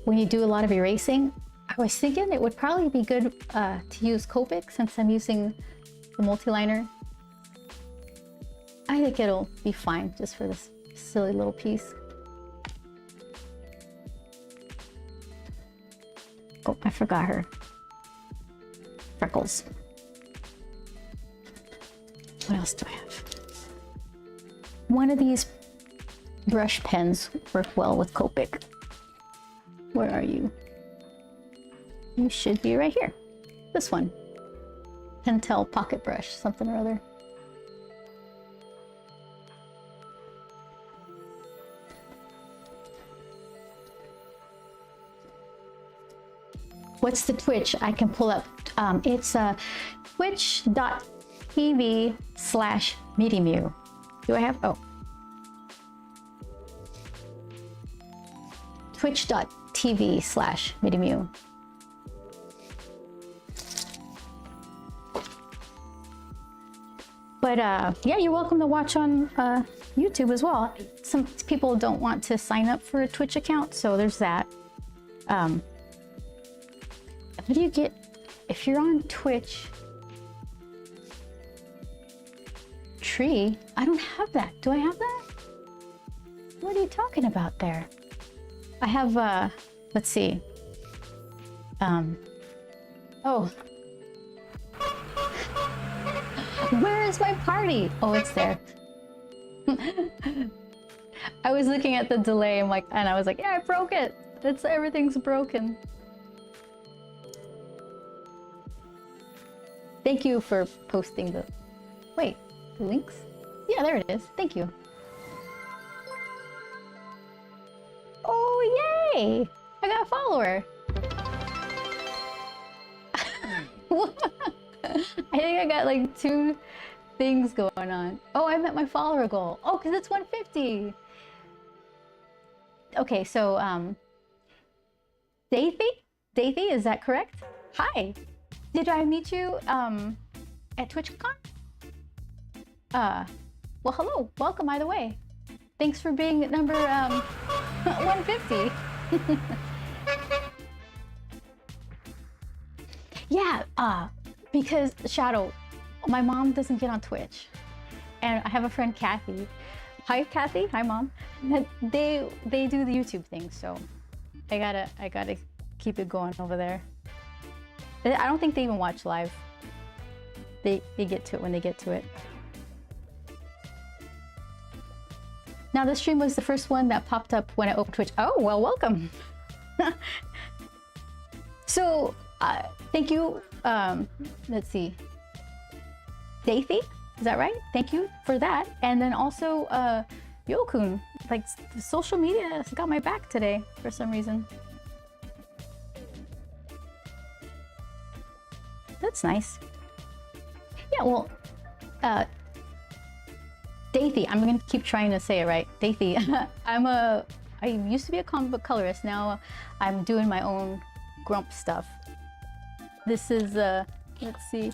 when you do a lot of erasing, I was thinking it would probably be good to use Copic since I'm using the multi-liner. I think it'll be fine just for this Silly little piece. Oh, I forgot her. Freckles. What else do I have? One of these brush pens work well with Copic. Where are you? You should be right here. This one. Pentel Pocket Brush, something or other. What's the Twitch? I can pull up. It's twitch.tv/MediMew. Do I have? Oh. Twitch.tv/MediMew. But yeah, you're welcome to watch on YouTube as well. Some people don't want to sign up for a Twitch account, so there's that. What do you get if you're on Twitch? Tree? I don't have that. Do I have that? What are you talking about there? I have, let's see. Oh. Where is my party? Oh, it's there. I was looking at the delay and I was like, yeah, I broke it. Everything's broken. Thank you for posting the, wait, the links? Yeah, there it is. Thank you. Oh, yay! I got a follower. I think I got like 2 things going on. Oh, I met my follower goal. Oh, because it's 150. Okay, so, Dathy, is that correct? Hi. Did I meet you at TwitchCon? Well, hello, welcome either way. Thanks for being at number 150. Yeah, because Shadow, my mom doesn't get on Twitch, and I have a friend Kathy. Hi, Kathy. Hi, Mom. They do the YouTube thing, so I gotta keep it going over there. I don't think they even watch live. They get to it when they get to it. Now, this stream was the first one that popped up when I opened Twitch. Oh, well, welcome. So, thank you. Let's see. Dathy, is that right? Thank you for that. And then also, Yokun, like the social media has got my back today for some reason. That's nice. Yeah, well, Dathy, I'm gonna keep trying to say it right. Dathy, I used to be a comic book colorist. Now I'm doing my own Grump stuff. This is, let's see.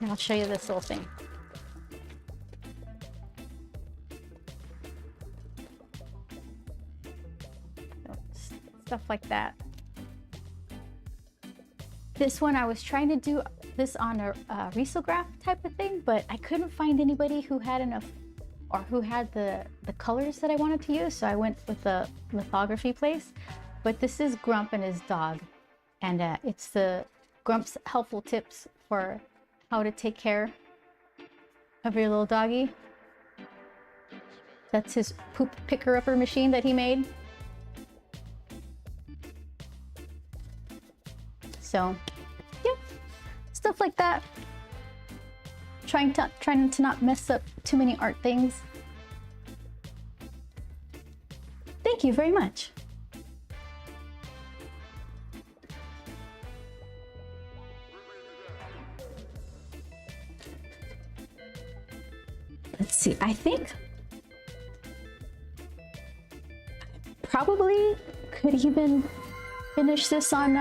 I'll show you this little thing. Stuff like that. This one, I was trying to do this on a risograph type of thing, but I couldn't find anybody who had enough or who had the colors that I wanted to use, so I went with the lithography place. But this is Grump and his dog, and it's the Grump's helpful tips for how to take care of your little doggy. That's his poop picker-upper machine that he made. So, yeah, stuff like that. Trying to not mess up too many art things. Thank you very much. Let's see, I think probably could even finish this on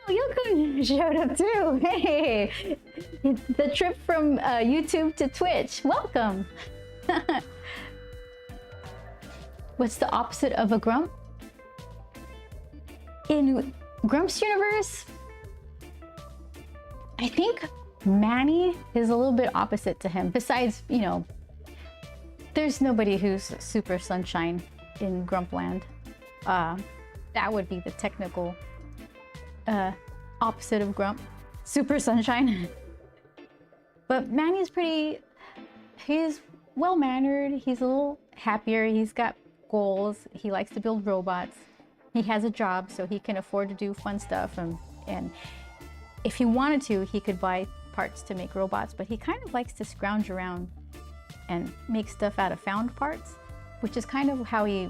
Yokun showed up too. Hey, the trip from YouTube to Twitch. Welcome. What's the opposite of a Grump? In Grump's universe, I think Manny is a little bit opposite to him. Besides, you know, there's nobody who's super sunshine in Grumpland. That would be the technical opposite of Grump, super sunshine. But Manny's he's well-mannered, he's a little happier, he's got goals, he likes to build robots, he has a job so he can afford to do fun stuff, and if he wanted to, he could buy parts to make robots, but he kind of likes to scrounge around and make stuff out of found parts, which is kind of how he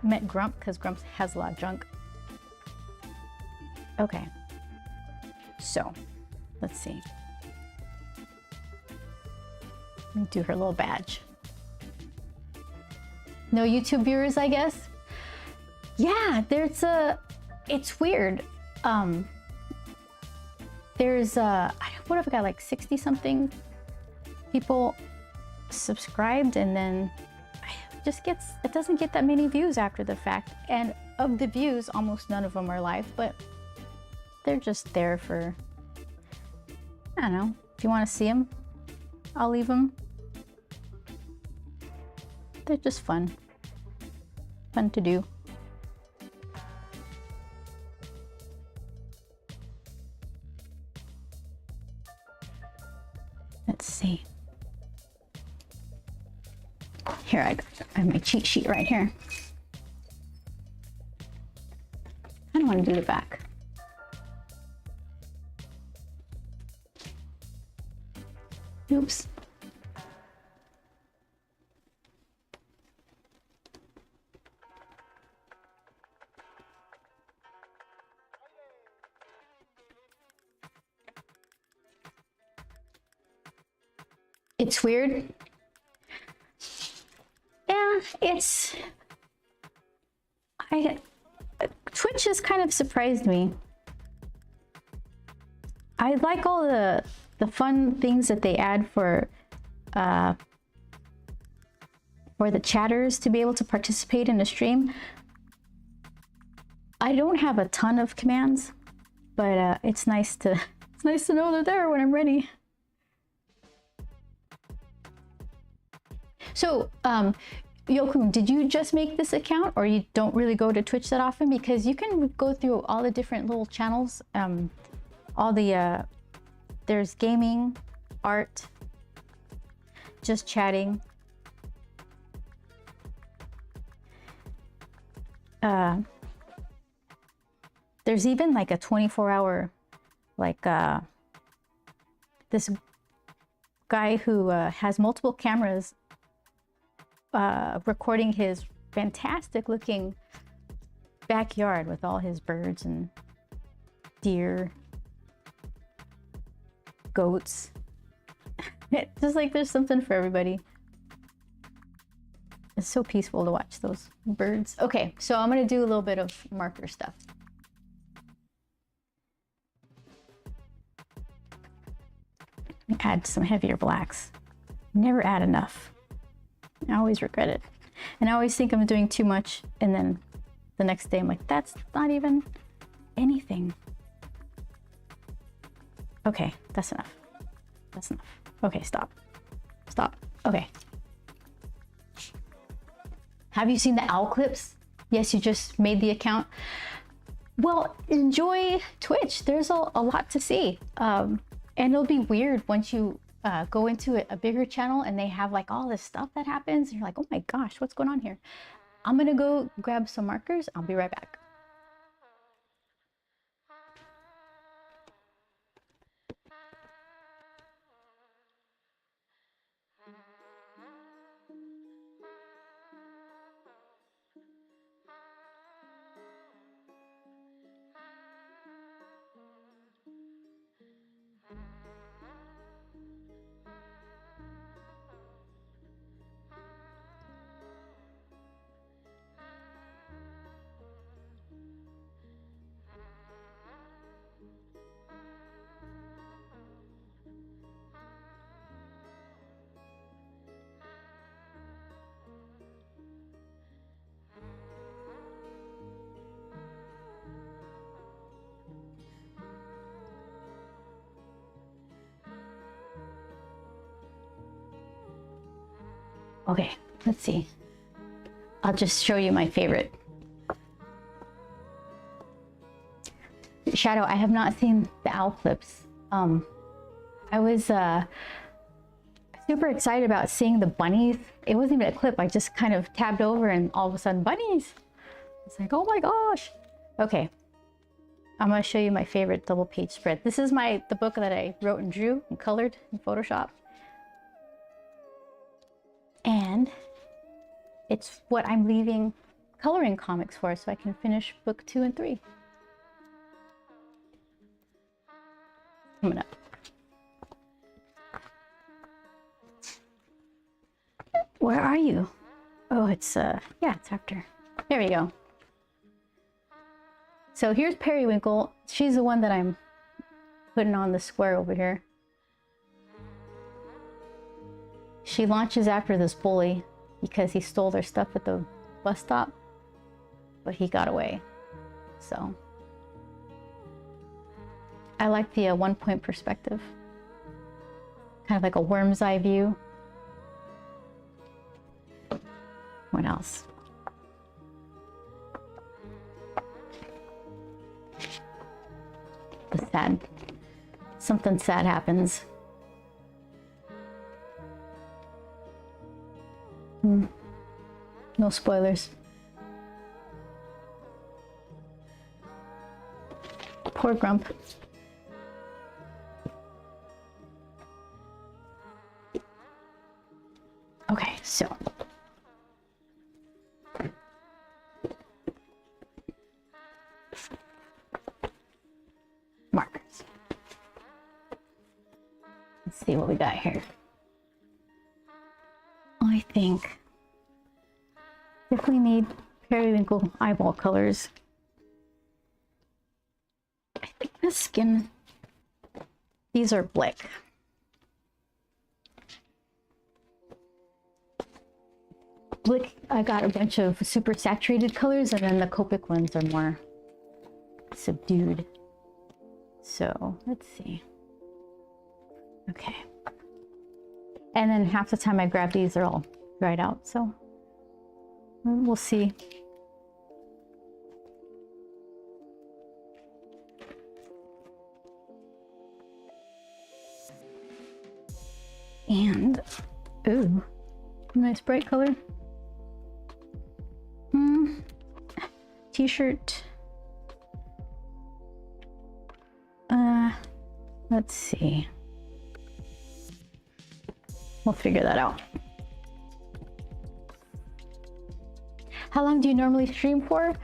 met Grump, because Grump has a lot of junk. Okay, so let's see. Let me do her little badge. No YouTube viewers, I guess? Yeah, it's weird. There's what have I got, like 60 something people subscribed, and then it doesn't get that many views after the fact. And of the views, almost none of them are live, but they're just there for, I don't know, if you want to see them, I'll leave them. They're just fun to do. Let's see. Here, I have my cheat sheet right here. I don't want to do the back. Oops. It's weird. Yeah, Twitch has kind of surprised me. I like all the fun things that they add for the chatters to be able to participate in a stream. I don't have a ton of commands, but it's nice to know they're there when I'm ready. So, Yokun, did you just make this account, or you don't really go to Twitch that often? Because you can go through all the different little channels, all the, there's gaming, art, just chatting. There's even like a 24-hour, like this guy who has multiple cameras recording his fantastic looking backyard with all his birds and deer, goats. It's just like there's something for everybody. It's so peaceful to watch those birds. Okay, so I'm gonna do a little bit of marker stuff. Add some heavier blacks. Never add enough. I always regret it. And I always think I'm doing too much, and then the next day I'm like, that's not even anything. Okay, that's enough. That's enough. Okay, stop. Stop. Okay. Have you seen the owl clips? Yes, you just made the account. Well, enjoy Twitch. There's a lot to see. And it'll be weird once you go into a bigger channel and they have like all this stuff that happens. And you're like, oh my gosh, what's going on here? I'm gonna go grab some markers. I'll be right back. Okay, let's see. I'll just show you my favorite. Shadow, I have not seen the owl clips. I was super excited about seeing the bunnies. It wasn't even a clip. I just kind of tabbed over and all of a sudden bunnies. It's like, oh my gosh. Okay. I'm going to show you my favorite double page spread. This is the book that I wrote and drew and colored in Photoshop. And it's what I'm leaving coloring comics for, so I can finish book 2 and 3. Coming up. Where are you? Oh, it's yeah, it's after. There we go. So here's Periwinkle. She's the one that I'm putting on the square over here. She launches after this bully because he stole their stuff at the bus stop, but he got away. So I like the 1-point perspective, kind of like a worm's eye view. What else? The sad, something sad happens. No spoilers. Poor Grump. Okay, so markers. Let's see what we got here. I think definitely need Periwinkle eyeball colors. I think the skin, these are Blick. Blick, I got a bunch of super saturated colors, and then the Copic ones are more subdued. So let's see. Okay. And then half the time I grab these, they're all dried out. So we'll see. And, ooh, nice bright color. T-shirt. Let's see. We'll figure that out. How long do you normally stream for?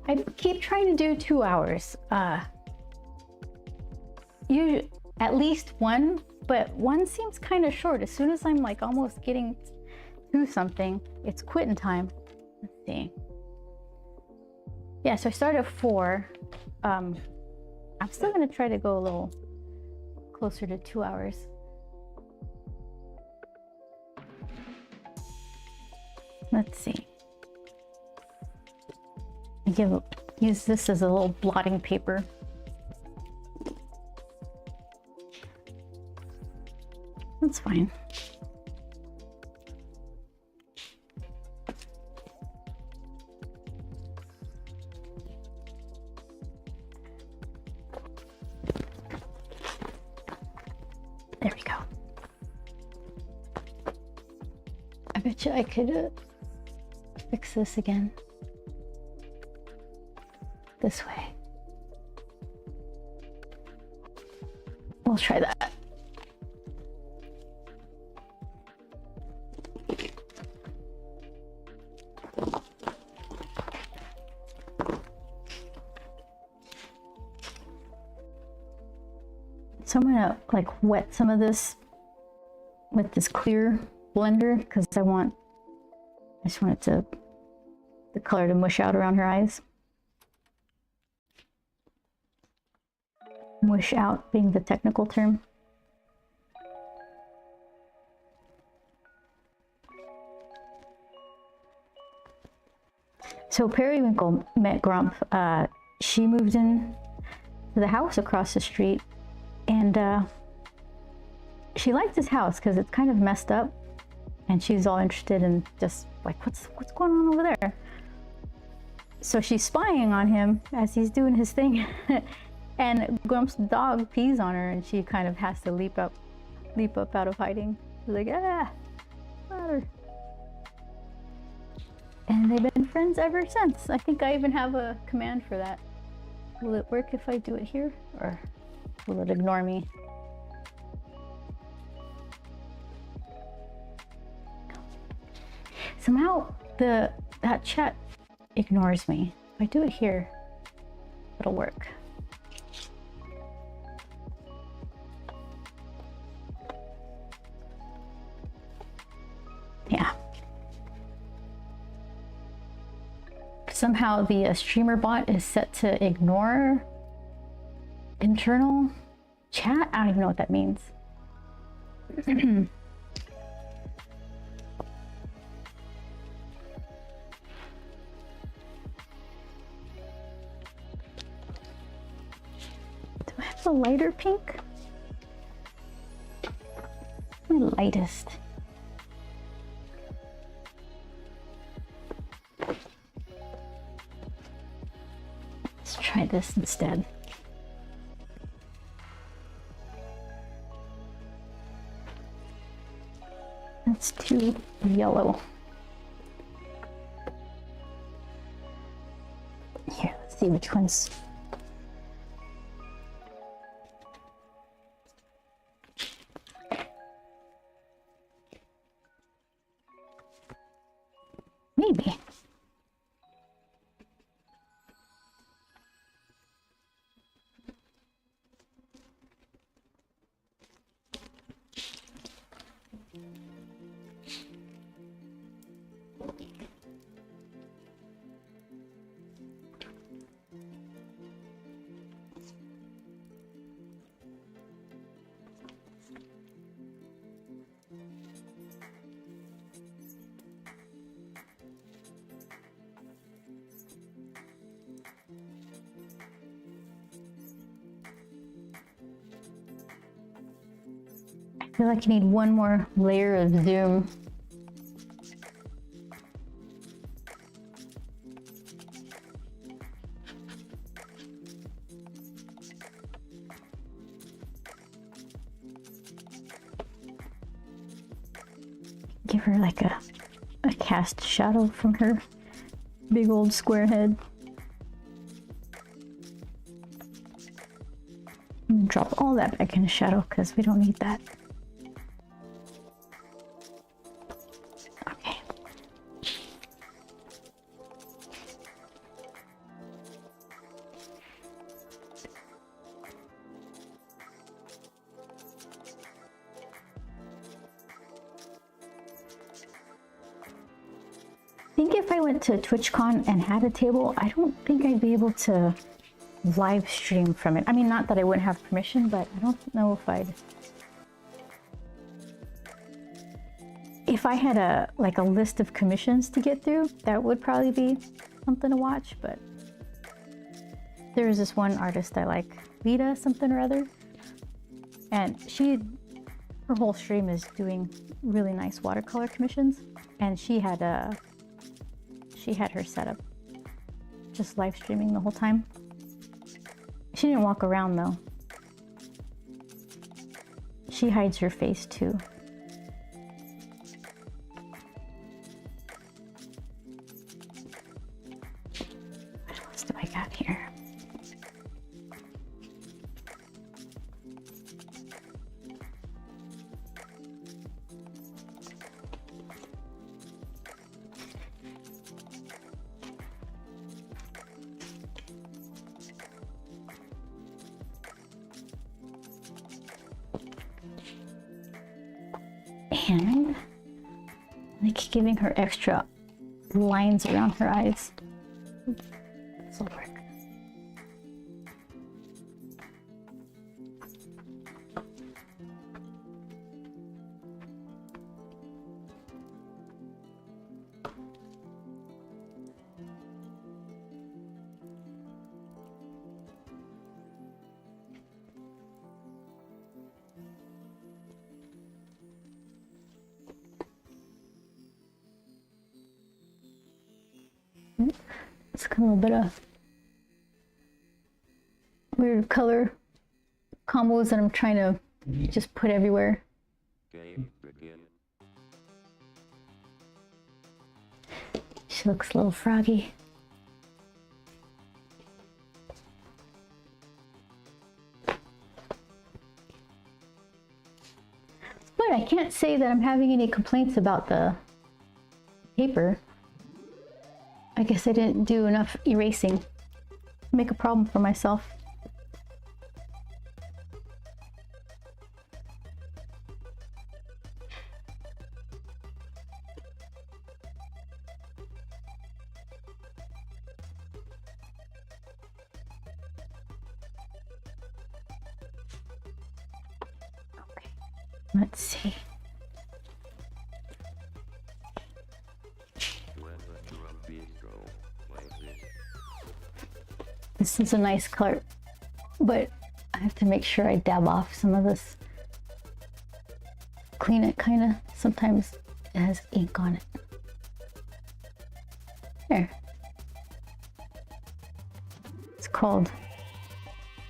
I keep trying to do 2 hours. You at least one, but one seems kind of short. As soon as I'm like almost getting to something, it's quitting time. Let's see. Yeah, so I started at 4. I'm still gonna try to go a little closer to 2 hours. Let's see. Use this as a little blotting paper. That's fine. There we go. I bet you I could fix this again. This way. We'll try that. So I'm gonna like wet some of this with this clear blender because I just want the color to mush out around her eyes. Mush out being the technical term. So Periwinkle met Grump. She moved in to the house across the street, and she liked his house because it's kind of messed up and she's all interested in just like, what's going on over there? So she's spying on him as he's doing his thing, and Grump's dog pees on her, and she kind of has to leap up out of hiding. She's like, ladder. And they've been friends ever since. I think I even have a command for that. Will it work if I do it here, or will it ignore me? Somehow that chat ignores me. If I do it here, it'll work. Yeah. Somehow the streamer bot is set to ignore internal chat. I don't even know what that means. Do I have a lighter pink? My lightest. Let's try this instead. That's too yellow. Here, let's see which one's. Maybe. I feel like I need one more layer of zoom. Give her like a cast shadow from her big old square head. And drop all that back in the shadow because we don't need that. Okay. I think if I went to TwitchCon and had a table, I don't think I'd be able to live stream from it. I mean, not that I wouldn't have permission, but I don't know if I had a list of commissions to get through, that would probably be something to watch. But there is this one artist I like, Lita something or other, and her whole stream is doing really nice watercolor commissions, and she had her setup just live streaming the whole time. She didn't walk around though. She hides her face too. What else do I got here? And like giving her extra lines around her eyes. This will work. It's a little bit of weird color combos that I'm trying to just put everywhere. Game begin. She looks a little froggy. But I can't say that I'm having any complaints about the paper. I guess I didn't do enough erasing. Make a problem for myself. Okay, let's see. This is a nice color, but I have to make sure I dab off some of this. Clean it kind of. Sometimes it has ink on it. There. It's called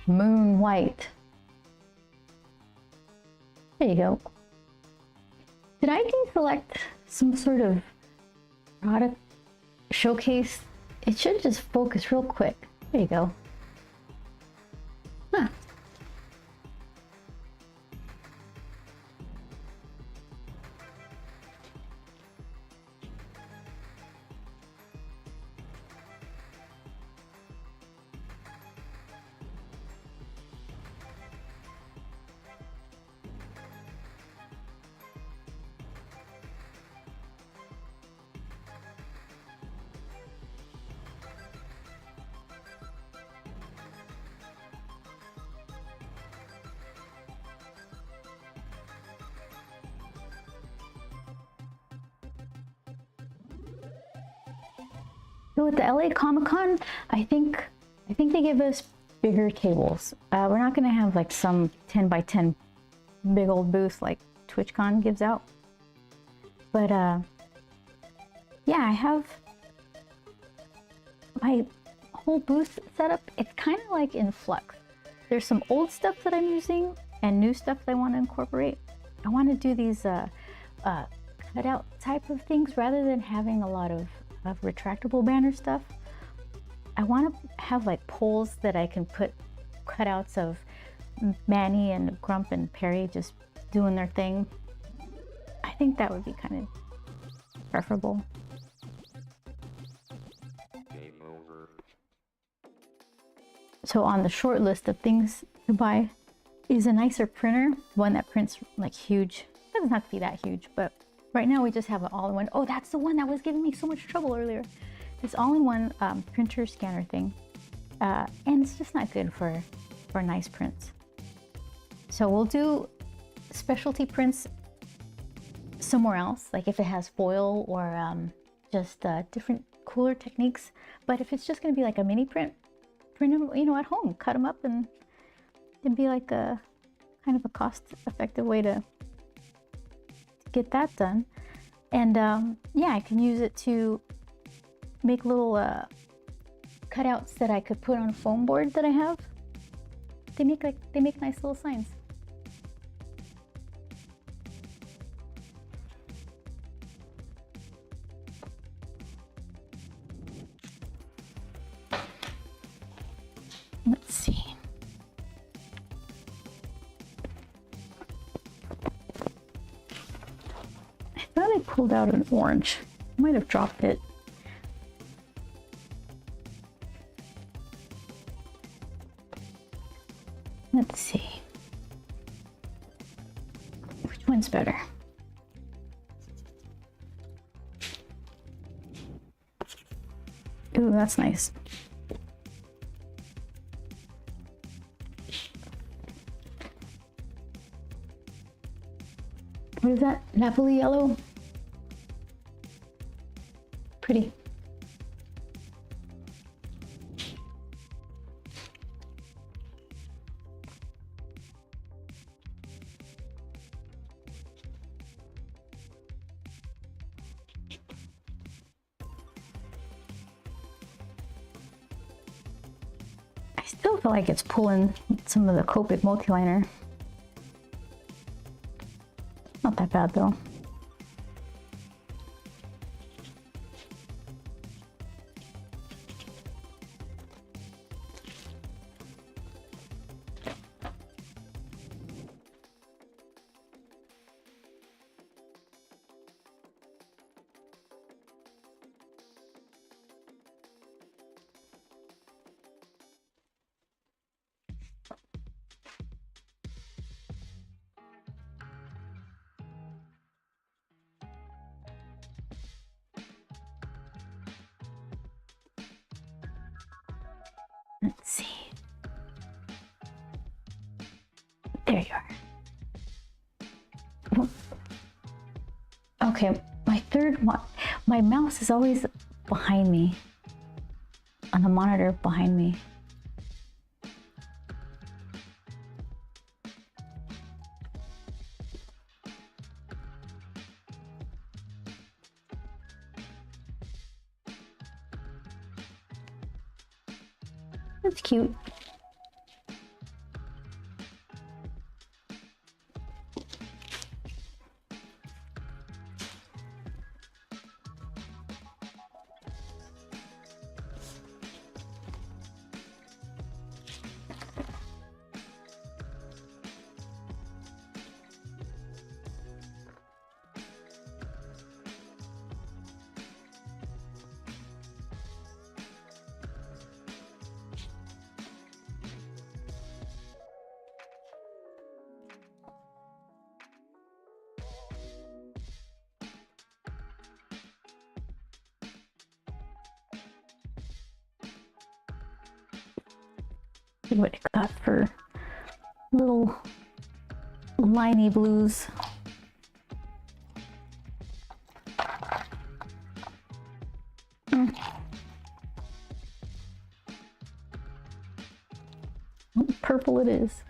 Moon White. There you go. Did I deselect some sort of product showcase? It should just focus real quick. There you go. Huh. So with the LA Comic Con, I think they give us bigger tables. We're not gonna have like some 10 by 10 big old booth like TwitchCon gives out. But yeah, I have my whole booth setup. It's kind of like in flux. There's some old stuff that I'm using and new stuff that I want to incorporate. I want to do these cutout type of things rather than having a lot of retractable banner stuff. I want to have like poles that I can put cutouts of Manny and Grump and Perry just doing their thing. I think that would be kind of preferable. Game over. So on the short list of things to buy is a nicer printer, one that prints like huge. It doesn't have to be that huge, but right now we just have an all-in-one. Oh, that's the one that was giving me so much trouble earlier. This all-in-one printer scanner thing. And it's just not good for nice prints. So we'll do specialty prints somewhere else, like if it has foil or just different cooler techniques. But if it's just gonna be like a mini print them, you know, at home, cut them up, and it'd be like a kind of a cost-effective way to get that done. And yeah, I can use it to make little cutouts that I could put on a foam board that I have. They make nice little signs. Let's see. I thought I pulled out an orange. I might have dropped it. Let's see. Which one's better? Ooh, that's nice. What is that? Napoli yellow? Pretty. still feel like it's pulling some of the Copic multiliner. Not that bad though. Let's see. There you are. Okay, my third one. My mouse is always behind me, on the monitor behind me. That's cute. See what it got for little liney blues. Purple it is.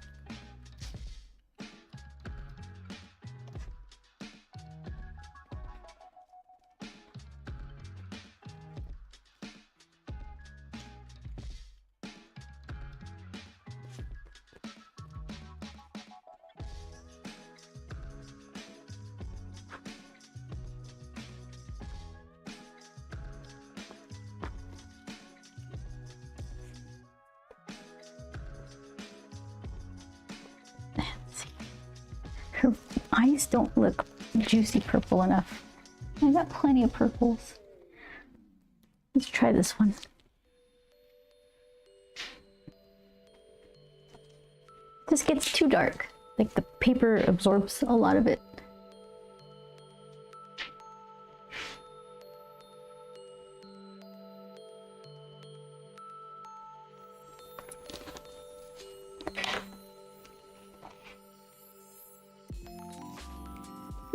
Her eyes don't look juicy purple enough. I got plenty of purples. Let's try this one. This gets too dark. Like the paper absorbs a lot of it.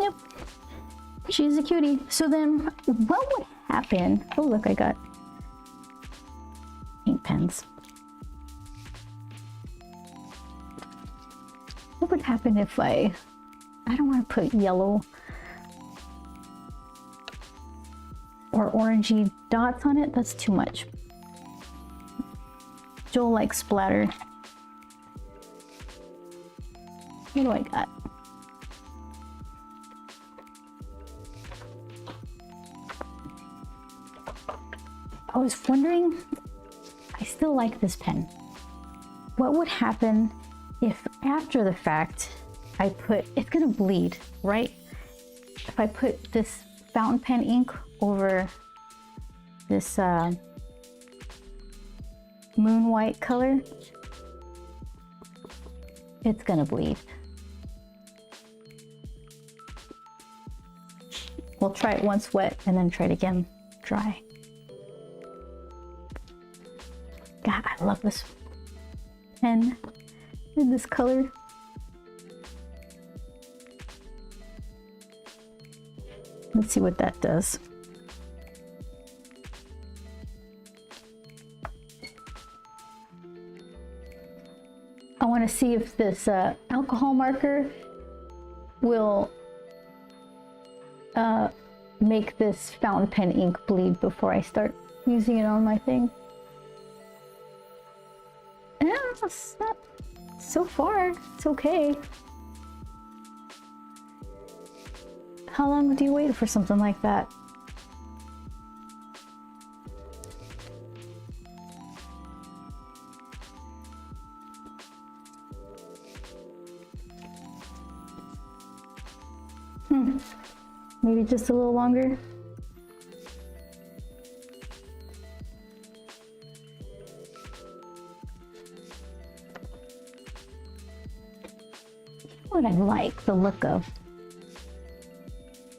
Yep, she's a cutie. So then what would happen? Oh look, I got ink pens. What would happen if I don't want to put yellow or orangey dots on it? That's too much. Joel likes splatter. What do I got? I was wondering, I still like this pen. What would happen if after the fact I put, it's gonna bleed, right? If I put this fountain pen ink over this moon white color, it's gonna bleed. We'll try it once wet and then try it again dry. God, I love this pen in this color. Let's see what that does. I want to see if this alcohol marker will make this fountain pen ink bleed before I start using it on my thing. Yeah, it's not so far. It's okay. How long do you wait for something like that? Maybe just a little longer. What I like the look of.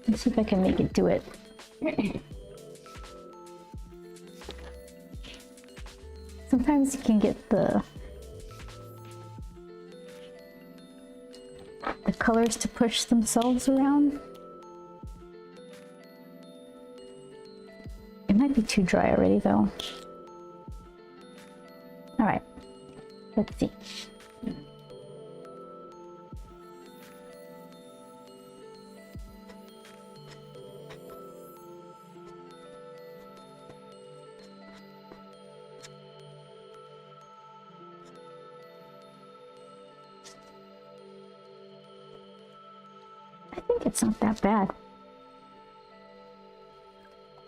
Let's see if I can make it do it. Sometimes you can get the colors to push themselves around. It might be too dry already though. All right, let's see. I think it's not that bad.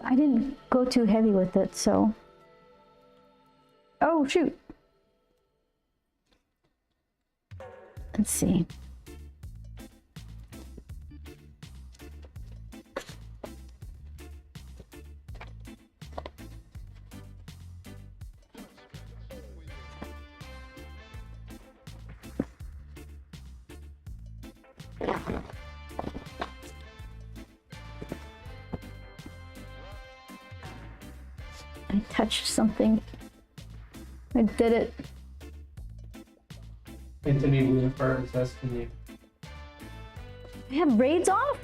I didn't go too heavy with it, so. Oh, shoot. Let's see. I touched something. I did it. Anthony Wheeler is asking you. I have raids off?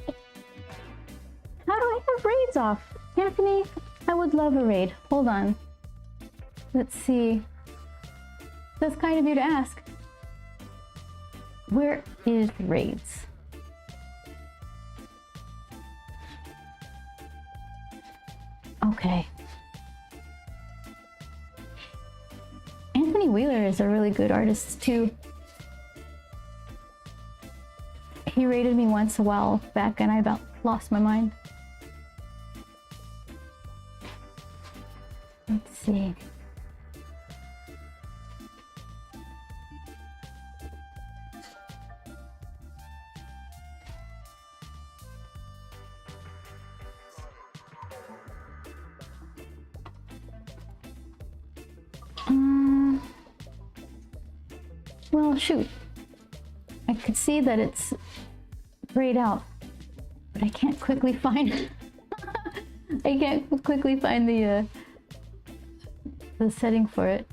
How do I have raids off? Anthony, I would love a raid. Hold on. Let's see. That's kind of you to ask. Where is raids? Okay. Anthony Wheeler is a really good artist too. He raided me once a while back and I about lost my mind. Let's see. Well, shoot. I could see that it's grayed out, but I can't quickly find I can't quickly find the setting for it.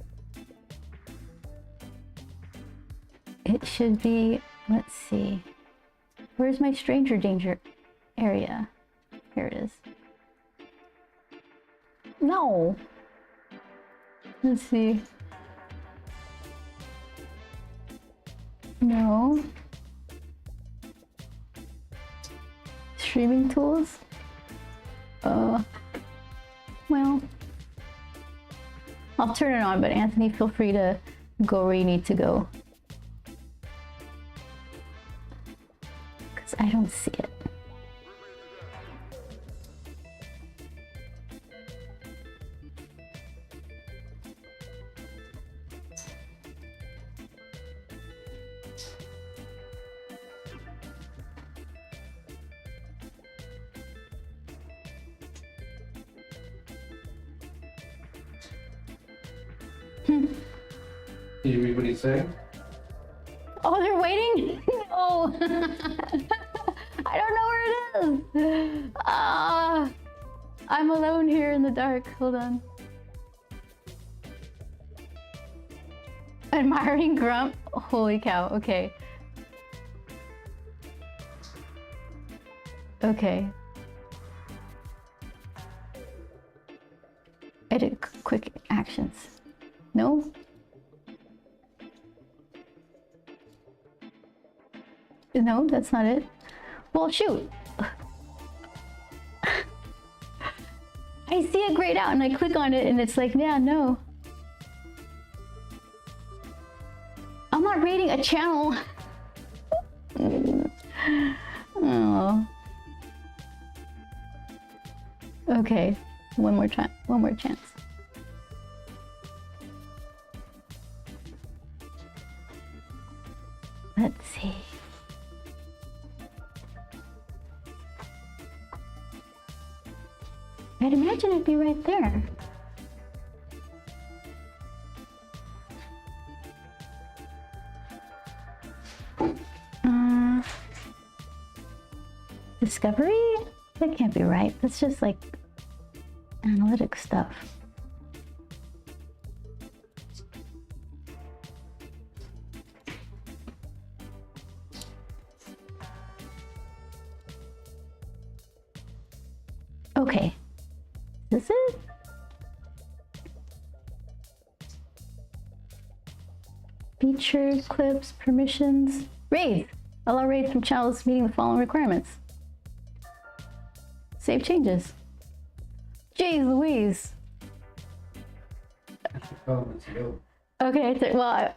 It should be, let's see. Where's my stranger danger area? Here it is. No. Let's see. No. Streaming tools? Well, I'll turn it on, but Anthony, feel free to go where you need to go. Because I don't see it. Did you read what he's saying? Oh, they're waiting? No. I don't know where it is. I'm alone here in the dark. Hold on. Admiring Grump. Holy cow. Okay. Okay. Edit quick actions. No? No, that's not it. Well, shoot. I see it grayed out and I click on it and it's like, yeah, no. not rating a channel. Oh. Okay, one more chance. Let's see. I'd imagine it'd be right there. Discovery? That can't be right. That's just like analytic stuff. Okay. Is this it? Featured clips, permissions, raids. Allow raids from channels meeting the following requirements. Save changes. Jeez Louise. I should tell him it's you. Okay, well,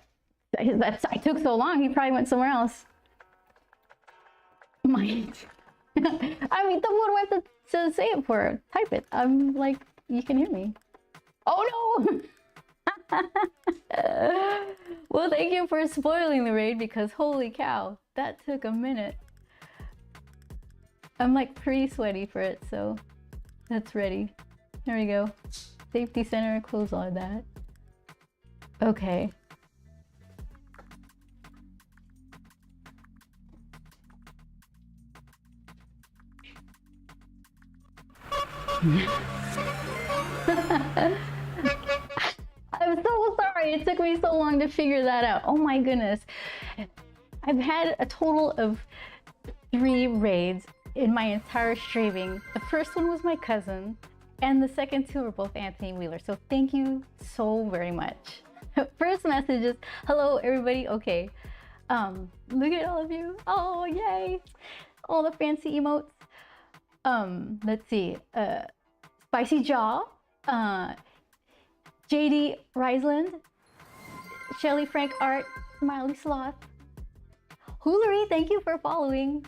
I took so long, he probably went somewhere else. I mean, what do I have to say it for? Type it. I'm like, you can hear me. Oh no! Well, thank you for spoiling the raid because holy cow, that took a minute. I'm like pretty sweaty for it, so that's ready. There we go. Safety center, close all of that. Okay. I'm so sorry it took me so long to figure that out. Oh my goodness. I've had a total of 3 raids in my entire streaming. The first one was my cousin, and the second 2 were both Anthony Wheeler. So thank you so very much. First message is, hello everybody. Okay. Look at all of you. Oh, yay. All the fancy emotes. Let's see. Spicy Jaw, JD Riseland, Shelly Frank Art, Smiley Sloth, Hoolery, thank you for following.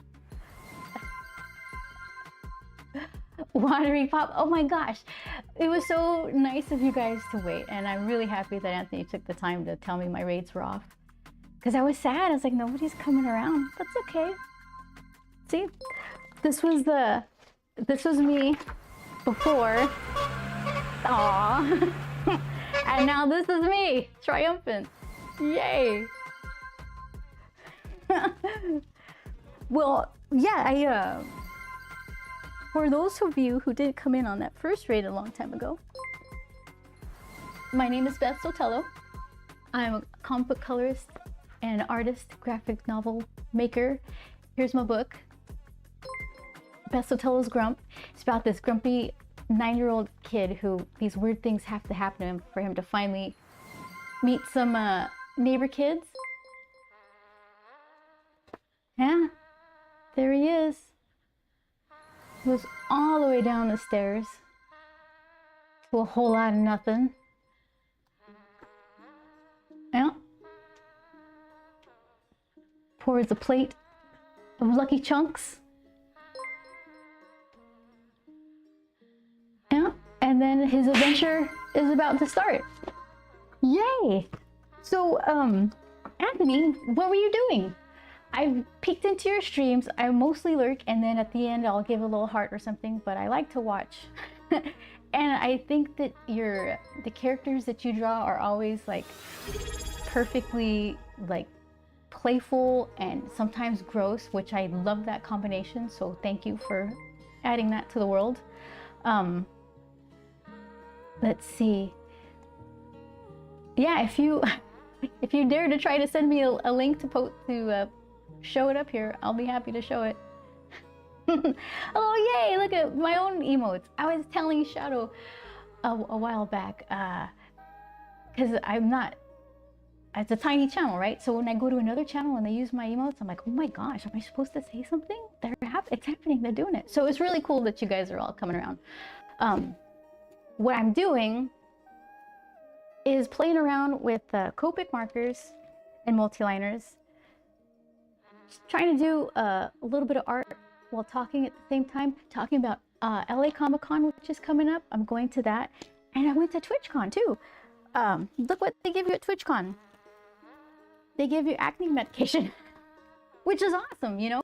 Watery Pop, oh my gosh, it was so nice of you guys to wait, and I'm really happy that Anthony took the time to tell me my raids were off. Because I was sad, I was like, nobody's coming around. That's okay. See, this was me before. Aww. And now this is me, triumphant. Yay. Well, yeah, for those of you who didn't come in on that first raid a long time ago, my name is Beth Sotelo. I'm a comic book colorist and artist, graphic novel maker. Here's my book, Beth Sotelo's Grump. It's about this grumpy 9-year-old kid who these weird things have to happen to him for him to finally meet some neighbor kids. Yeah, there he is. He goes all the way down the stairs to a whole lot of nothing. Yeah. Pours a plate of Lucky Chunks. Yeah. And then his adventure is about to start. Yay! So, Anthony, what were you doing? I've peeked into your streams. I mostly lurk, and then at the end I'll give a little heart or something, but I like to watch. And I think that the characters that you draw are always like perfectly like playful and sometimes gross, which I love that combination. So thank you for adding that to the world. Let's see. Yeah, if you dare to try to send me a link to show it up here, I'll be happy to show it. Oh yay, look at my own emotes. I was telling Shadow a while back, because it's a tiny channel, right? So when I go to another channel and they use my emotes, I'm like, oh my gosh, am I supposed to say something? It's happening, they're doing it. So it's really cool that you guys are all coming around. What I'm doing is playing around with Copic markers and multi-liners. Just trying to do a little bit of art while talking at the same time, talking about LA Comic Con, which is coming up. I'm going to that. And I went to TwitchCon too. Look what they give you at TwitchCon. They give you acne medication, which is awesome, you know?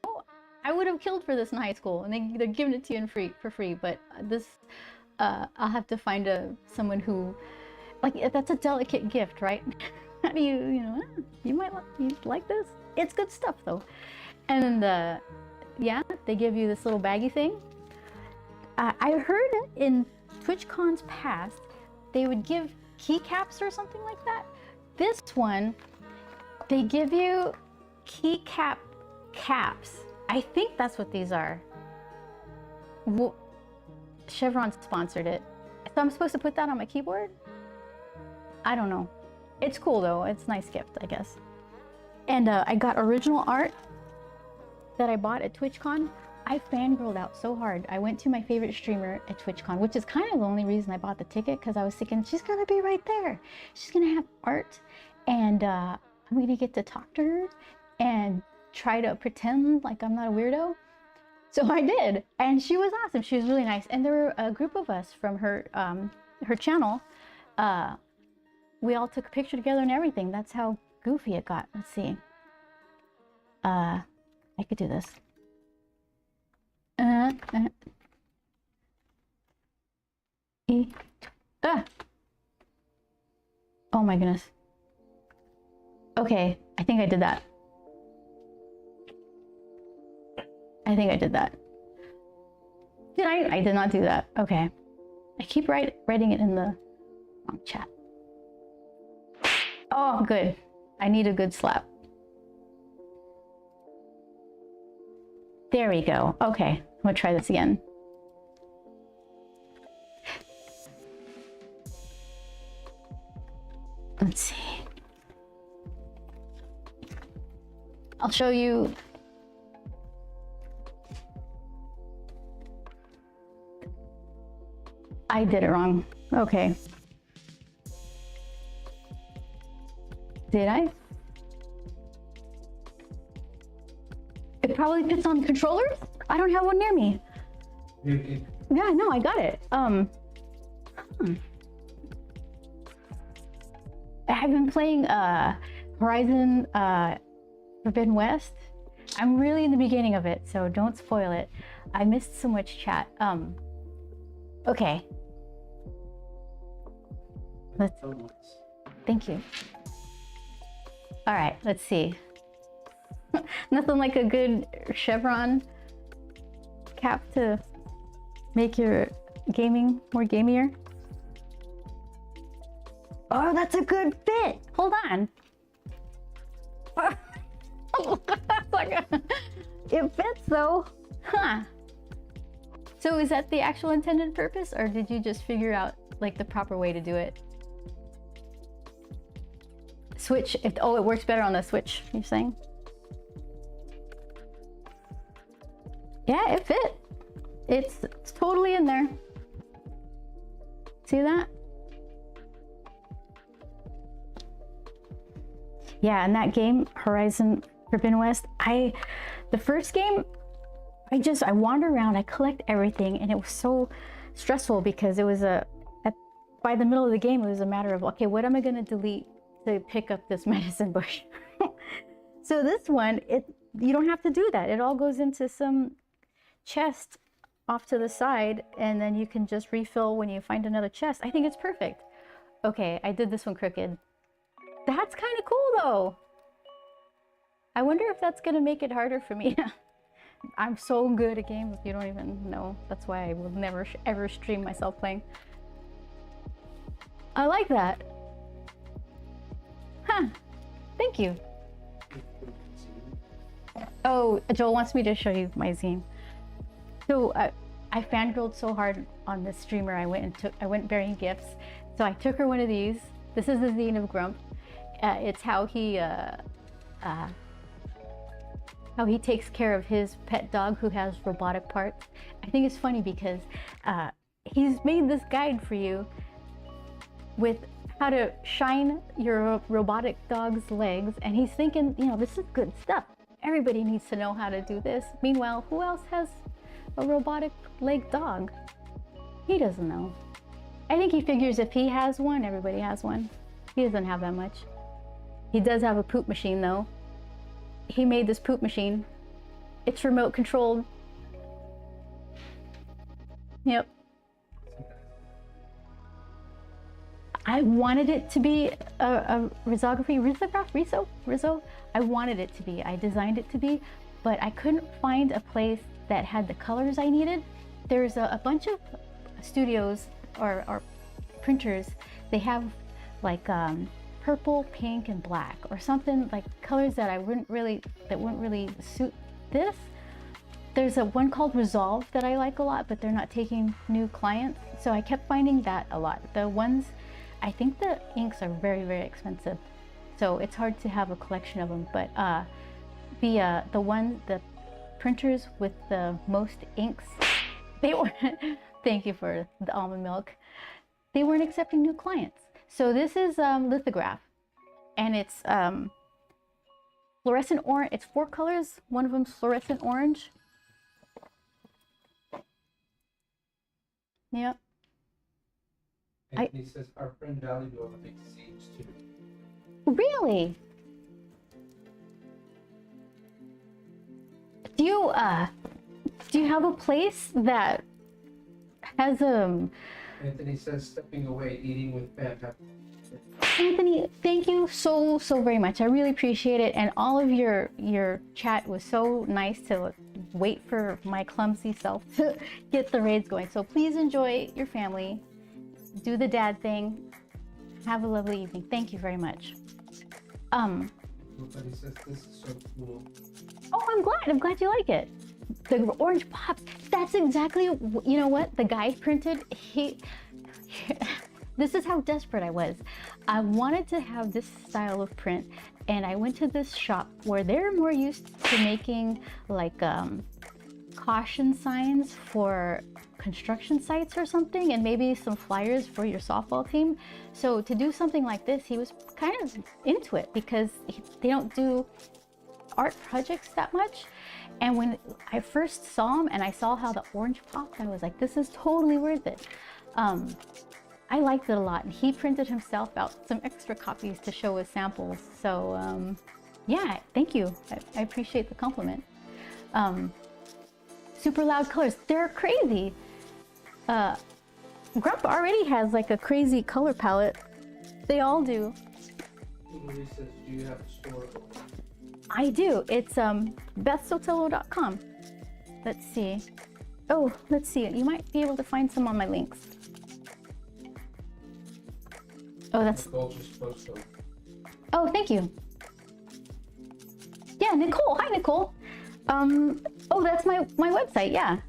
I would have killed for this in high school, and they're giving it to you for free. But this, I'll have to find someone who, like, that's a delicate gift, right? How do you might like this? It's good stuff though. And then yeah, they give you this little baggy thing. I heard in TwitchCon's past, they would give keycaps or something like that. This one, they give you keycap caps. I think that's what these are. Chevron sponsored it. So I'm supposed to put that on my keyboard? I don't know. It's cool though. It's a nice gift, I guess. And I got original art that I bought at TwitchCon. I fangirled out so hard. I went to my favorite streamer at TwitchCon, which is kind of the only reason I bought the ticket, because I was thinking she's gonna be right there. She's gonna have art, and I'm gonna get to talk to her and try to pretend like I'm not a weirdo. So I did, and she was awesome. She was really nice, and there were a group of us from her channel. We all took a picture together and everything. That's how goofy it got. Let's see. I could do this. Oh my goodness. Okay, I think I did that. I think I did that. Did I? I did not do that. Okay. I keep writing it in the wrong chat. Oh, good. I need a good slap. There we go. Okay, I'm gonna try this again. Let's see. I'll show you. I did it wrong. Okay. Did I? It probably fits on controllers? I don't have one near me. Yeah, no, I got it. I've been playing Horizon Forbidden West. I'm really in the beginning of it, so don't spoil it. I missed so much chat. Okay. Thank you. All right, let's see. Nothing like a good chevron cap to make your gaming more gamier. Oh, that's a good fit. Hold on. It fits though. Huh. So is that the actual intended purpose, or did you just figure out like the proper way to do it? Switch, it works better on the Switch, you're saying? Yeah, it fit. It's totally in there. See that? Yeah, in that game, Horizon Forbidden West, the first game, I wander around, I collect everything, and it was so stressful because it was by the middle of the game, it was a matter of, okay, what am I gonna delete to pick up this medicine bush? So this one, you don't have to do that. It all goes into some chest off to the side, and then you can just refill when you find another chest. I think it's perfect. Okay, I did this one crooked. That's kind of cool though. I wonder if that's gonna make it harder for me. I'm so good at games, you don't even know. That's why I will never ever stream myself playing. I like that. Huh, thank you. Oh, Joel wants me to show you my zine. So I fangirled so hard on this streamer. I went bearing gifts. So I took her one of these. This is the zine of Grump. It's how he takes care of his pet dog who has robotic parts. I think it's funny because he's made this guide for you with how to shine your robotic dog's legs, and he's thinking, you know, this is good stuff. Everybody needs to know how to do this. Meanwhile, who else has a robotic leg dog? He doesn't know. I think he figures if he has one, everybody has one. He doesn't have that much. He does have a poop machine though. He made this poop machine. It's remote controlled. Yep. I wanted it to be a Rizzo. I wanted it to be. I designed it to be, but I couldn't find a place that had the colors I needed. There's a bunch of studios or printers. They have like purple, pink, and black, or something like colors that wouldn't really suit this. There's a one called Resolve that I like a lot, but they're not taking new clients, so I kept finding that a lot. The ones, I think the inks are very, very expensive, so it's hard to have a collection of them. But the printers with the most inks, they weren't. Thank you for the almond milk. They weren't accepting new clients. So this is lithograph, and it's fluorescent orange. It's 4 colors. One of them's fluorescent orange. Yep. Anthony says our friend Valley Door makes seeds too. Really? Do you have a place that has Anthony says stepping away, eating with Pam. Anthony, thank you so very much. I really appreciate it, and all of your chat was so nice to wait for my clumsy self to get the raids going. So please enjoy your family, do the dad thing, have a lovely evening. Thank you very much. Nobody says this is so cool. Oh, I'm glad you like it. The orange pops. That's exactly, you know what the guy printed. This is how desperate I was. I wanted to have this style of print, and I went to this shop where they're more used to making like caution signs for construction sites or something, and maybe some flyers for your softball team. So to do something like this, he was kind of into it because they don't do art projects that much. And when I first saw him and I saw how the orange popped, I was like, this is totally worth it. I liked it a lot, and he printed himself out some extra copies to show as samples. So yeah, thank you. I appreciate the compliment. Super loud colors, they're crazy. Grump already has like a crazy color palette. They all do. Marie says, do you have a store? I do. It's BethSotelo.com. Let's see. Oh, let's see. You might be able to find some on my links. Oh, that's. Nicole just posted. Oh, thank you. Yeah, Nicole. Hi, Nicole. Oh, that's my website. Yeah.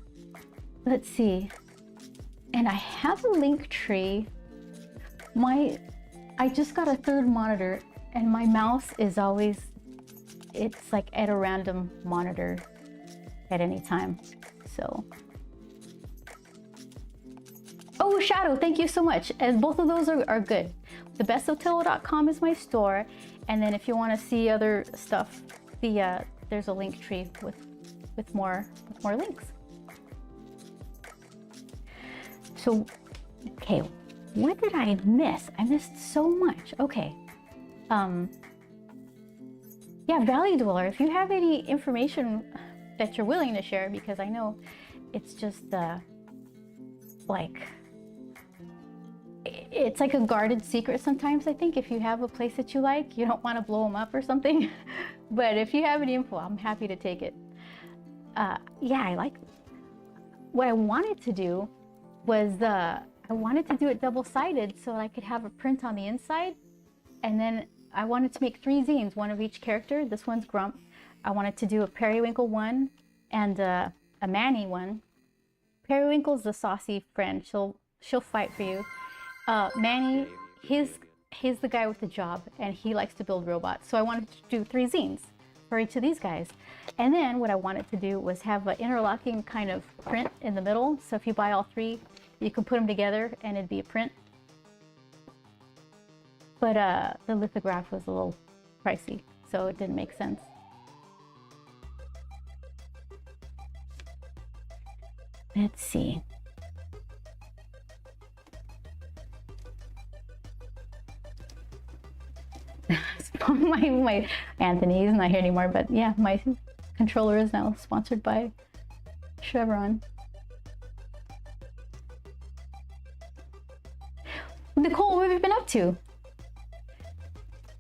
Let's see. And I have a link tree. I just got a 3rd monitor, and my mouse is always, it's like at a random monitor at any time. So. Oh, Shadow, thank you so much. And both of those are good. TheBestSotelo.com is my store, and then if you want to see other stuff, there's a link tree with more links. So, okay, what did I miss? I missed so much. Okay, yeah, Valley Dweller. If you have any information that you're willing to share, because I know it's just like. It's like a guarded secret sometimes. I think if you have a place that you like, you don't want to blow them up or something. But if you have any info, I'm happy to take it. Yeah, I like. What I wanted to do was I wanted to do it double-sided so I could have a print on the inside, and then I wanted to make 3 zines, one of each character. This one's Grump. I wanted to do a Periwinkle one and a Manny one. Periwinkle's the saucy friend. She'll fight for you. Manny, he's the guy with the job, and he likes to build robots. So I wanted to do 3 zines for each of these guys. And then what I wanted to do was have an interlocking kind of print in the middle. So if you buy all 3, you can put them together and it'd be a print. but the lithograph was a little pricey, so it didn't make sense. Let's see. my Anthony is not here anymore, but yeah, my controller is now sponsored by Chevron. Nicole, what have you been up to?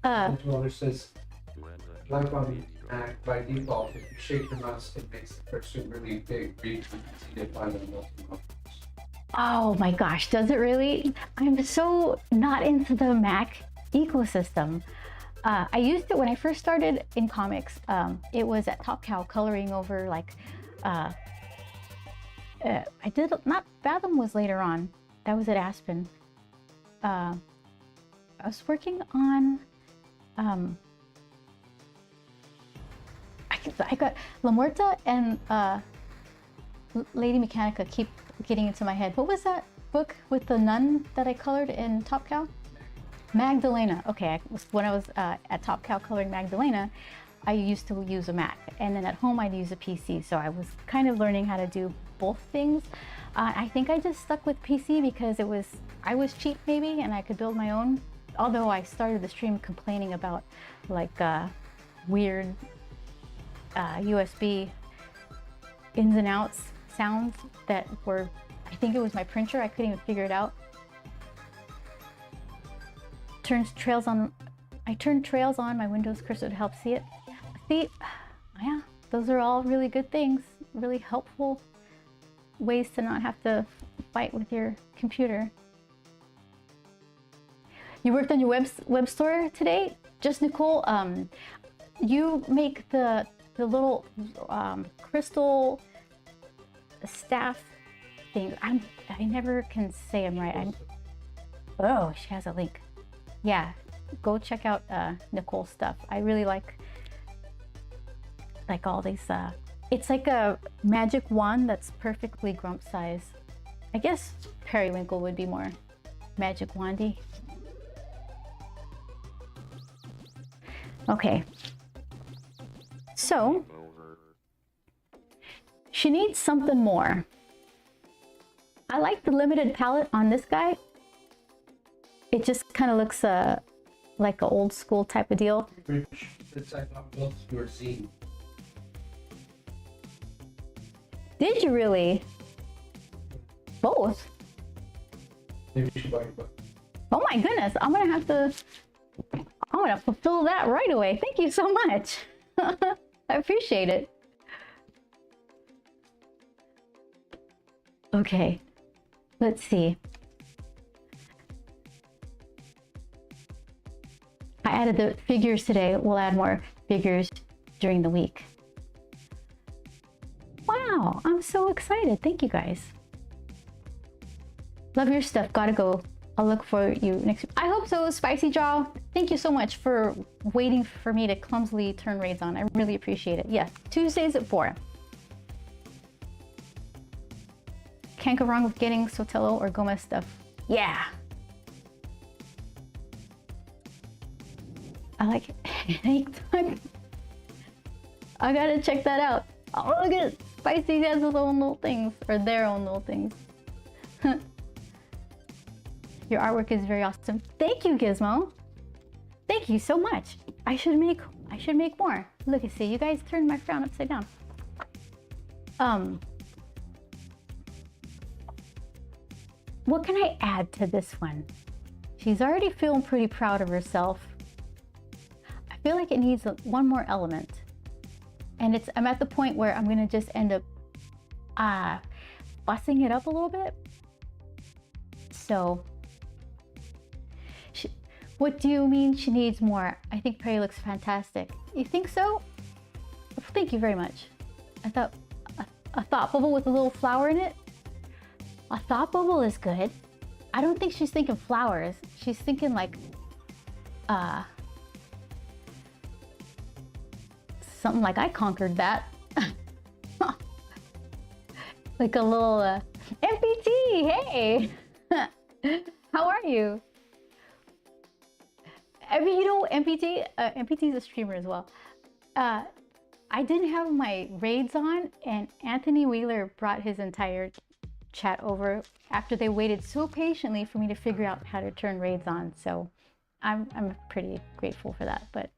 Controller says, when like on Mac, by default, if you shake your mouse, it makes the cursor really big. Read easy to find on multiple. Oh my gosh, does it really? I'm so not into the Mac ecosystem. I used it when I first started in comics. It was at Top Cow coloring over like, I did, not Fathom was later on. That was at Aspen. I was working on, I got La Muerta and Lady Mechanica keep getting into my head. What was that book with the nun that I colored in Top Cow? Magdalena. Okay, when I was at Top Cow coloring Magdalena, I used to use a Mac, and then at home I'd use a PC. So I was kind of learning how to do both things. I think I just stuck with PC because I was cheap maybe, and I could build my own. Although I started the stream complaining about like weird USB ins and outs sounds that were, I think it was my printer, I couldn't even figure it out. I turned trails on my Windows cursor to help see it. See, yeah, those are all really good things, really helpful ways to not have to fight with your computer. You worked on your web store today? Just Nicole, you make the little crystal staff thing. I never can say them right. Oh, she has a link. Yeah, go check out Nicole's stuff. I really like all these. It's like a magic wand that's perfectly Grump size. I guess Periwinkle would be more magic wandy. Okay. So over. she needs something more. I like the limited palette on this guy. It just kind of looks like an old school type of deal. Since I got built your zine. Did you really? Both? Maybe you should buy your book. Oh my goodness, I'm gonna fulfill that right away. Thank you so much. I appreciate it. Okay, let's see. I added the figures today. We'll add more figures during the week. Wow, I'm so excited. Thank you guys. Love your stuff. Gotta go. I'll look for you next week. I hope so, Spicy Jaw. Thank you so much for waiting for me to clumsily turn raids on. I really appreciate it. Yes, Tuesdays at 4. Can't go wrong with getting Sotelo or Gomez stuff. Yeah. I like it. I gotta check that out. Oh, look at it. Spicy has his own little things, or their own little things. Your artwork is very awesome. Thank you, Gizmo. Thank you so much. I should make more. Look, see, you guys turned my frown upside down. What can I add to this one? She's already feeling pretty proud of herself. I feel like it needs one more element. And I'm at the point where I'm gonna just end up fussing it up a little bit. So, what do you mean she needs more? I think Perry looks fantastic. You think so? Thank you very much. I thought a thought bubble with a little flower in it. A thought bubble is good. I don't think she's thinking flowers. She's thinking like, something like I conquered that. Like a little MPT, hey! How are you? I mean, you know, MPT is a streamer as well. I didn't have my raids on, and Anthony Wheeler brought his entire chat over after they waited so patiently for me to figure out how to turn raids on. So I'm pretty grateful for that. But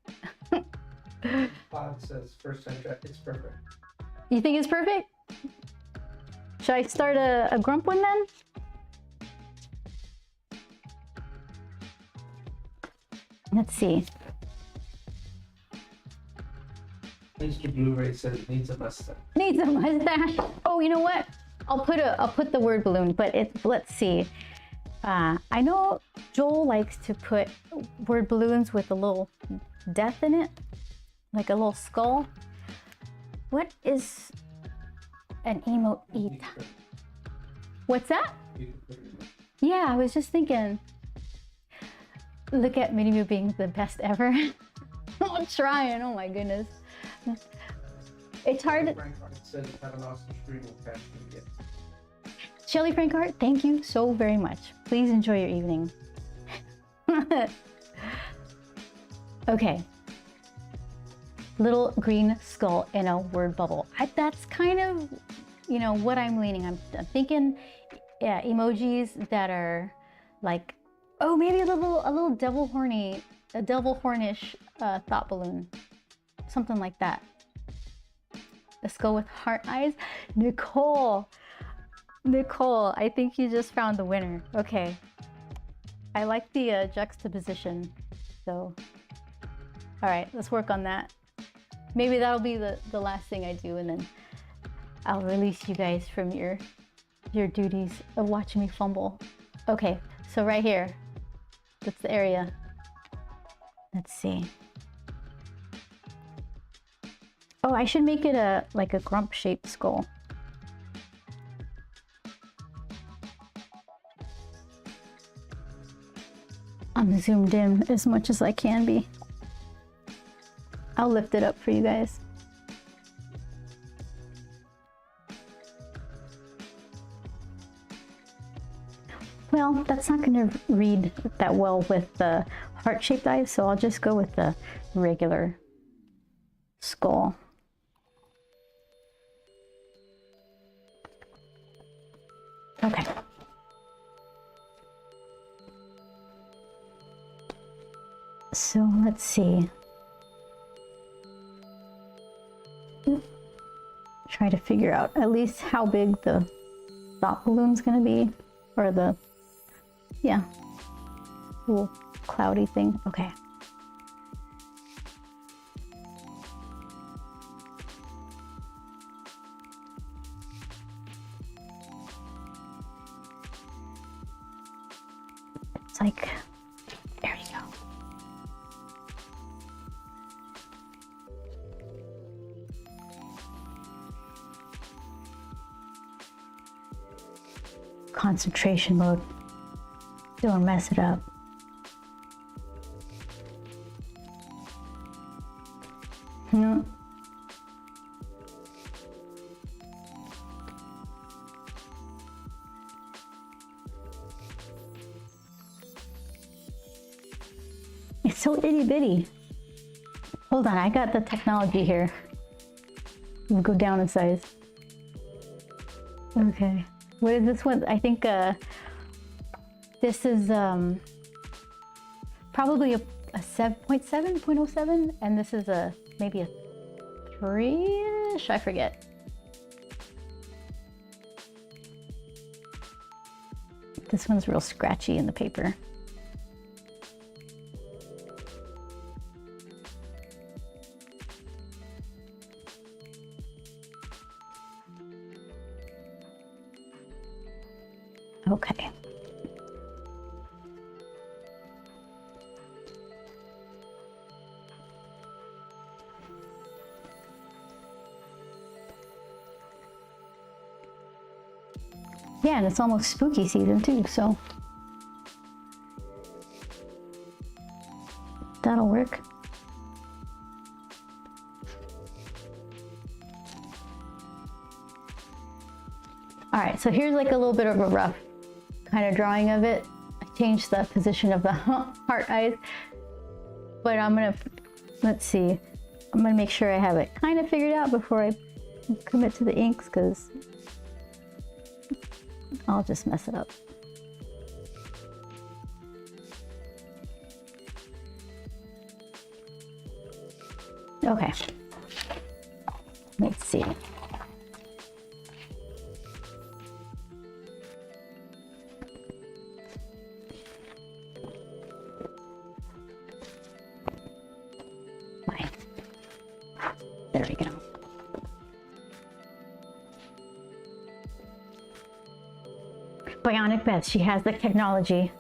Pod says first time chat, it's perfect. you think it's perfect? Should I start a grump one then? Let's see. Mr. Blu-ray says needs a mustache. Needs a mustache. Oh, you know what? I'll put the word balloon, but let's see. I know Joel likes to put word balloons with a little death in it, like a little skull. What is an emote eat? What's that? Yeah, I was just thinking. Look at Minimu being the best ever. I'm trying. Oh my goodness. It's hard. Frank Hart says have an awesome stream. We'll catch you again. Shelly Frankhart, thank you so very much. Please enjoy your evening. Okay. Little green skull in a word bubble. That's kind of, you know, what I'm leaning. I'm thinking emojis that are like, oh, maybe a little devil hornish thought balloon. Something like that. Let's go with heart eyes. Nicole, I think you just found the winner. Okay. I like the juxtaposition. So, all right, let's work on that. Maybe that'll be the last thing I do, and then I'll release you guys from your duties of watching me fumble. Okay, so right here, that's the area. Let's see. Oh, I should make it like a grump shaped skull. I'm zoomed in as much as I can be. I'll lift it up for you guys. Well, that's not going to read that well with the heart-shaped eyes, so I'll just go with the regular skull. Okay. So let's see. Try to figure out at least how big the thought balloon's gonna be, or the, yeah, little cloudy thing. Okay. It's like, there you go. Concentration mode. Don't mess it up. No. It's so itty bitty. Hold on, I got the technology here. We'll go down in size. Okay. What is this one? I think this is probably a 7.7, 0.07, and this is maybe a 3-ish, I forget. This one's real scratchy in the paper. Okay. Yeah, and it's almost spooky season too, so that'll work. All right, so here's like a little bit of a rough kind of drawing of it. I changed the position of the heart eyes. but I'm gonna, let's see, I'm gonna make sure I have it kind of figured out before I commit to the inks, because I'll just mess it up. Okay, let's see. Fine. There we go. Bionic Beth, she has the technology.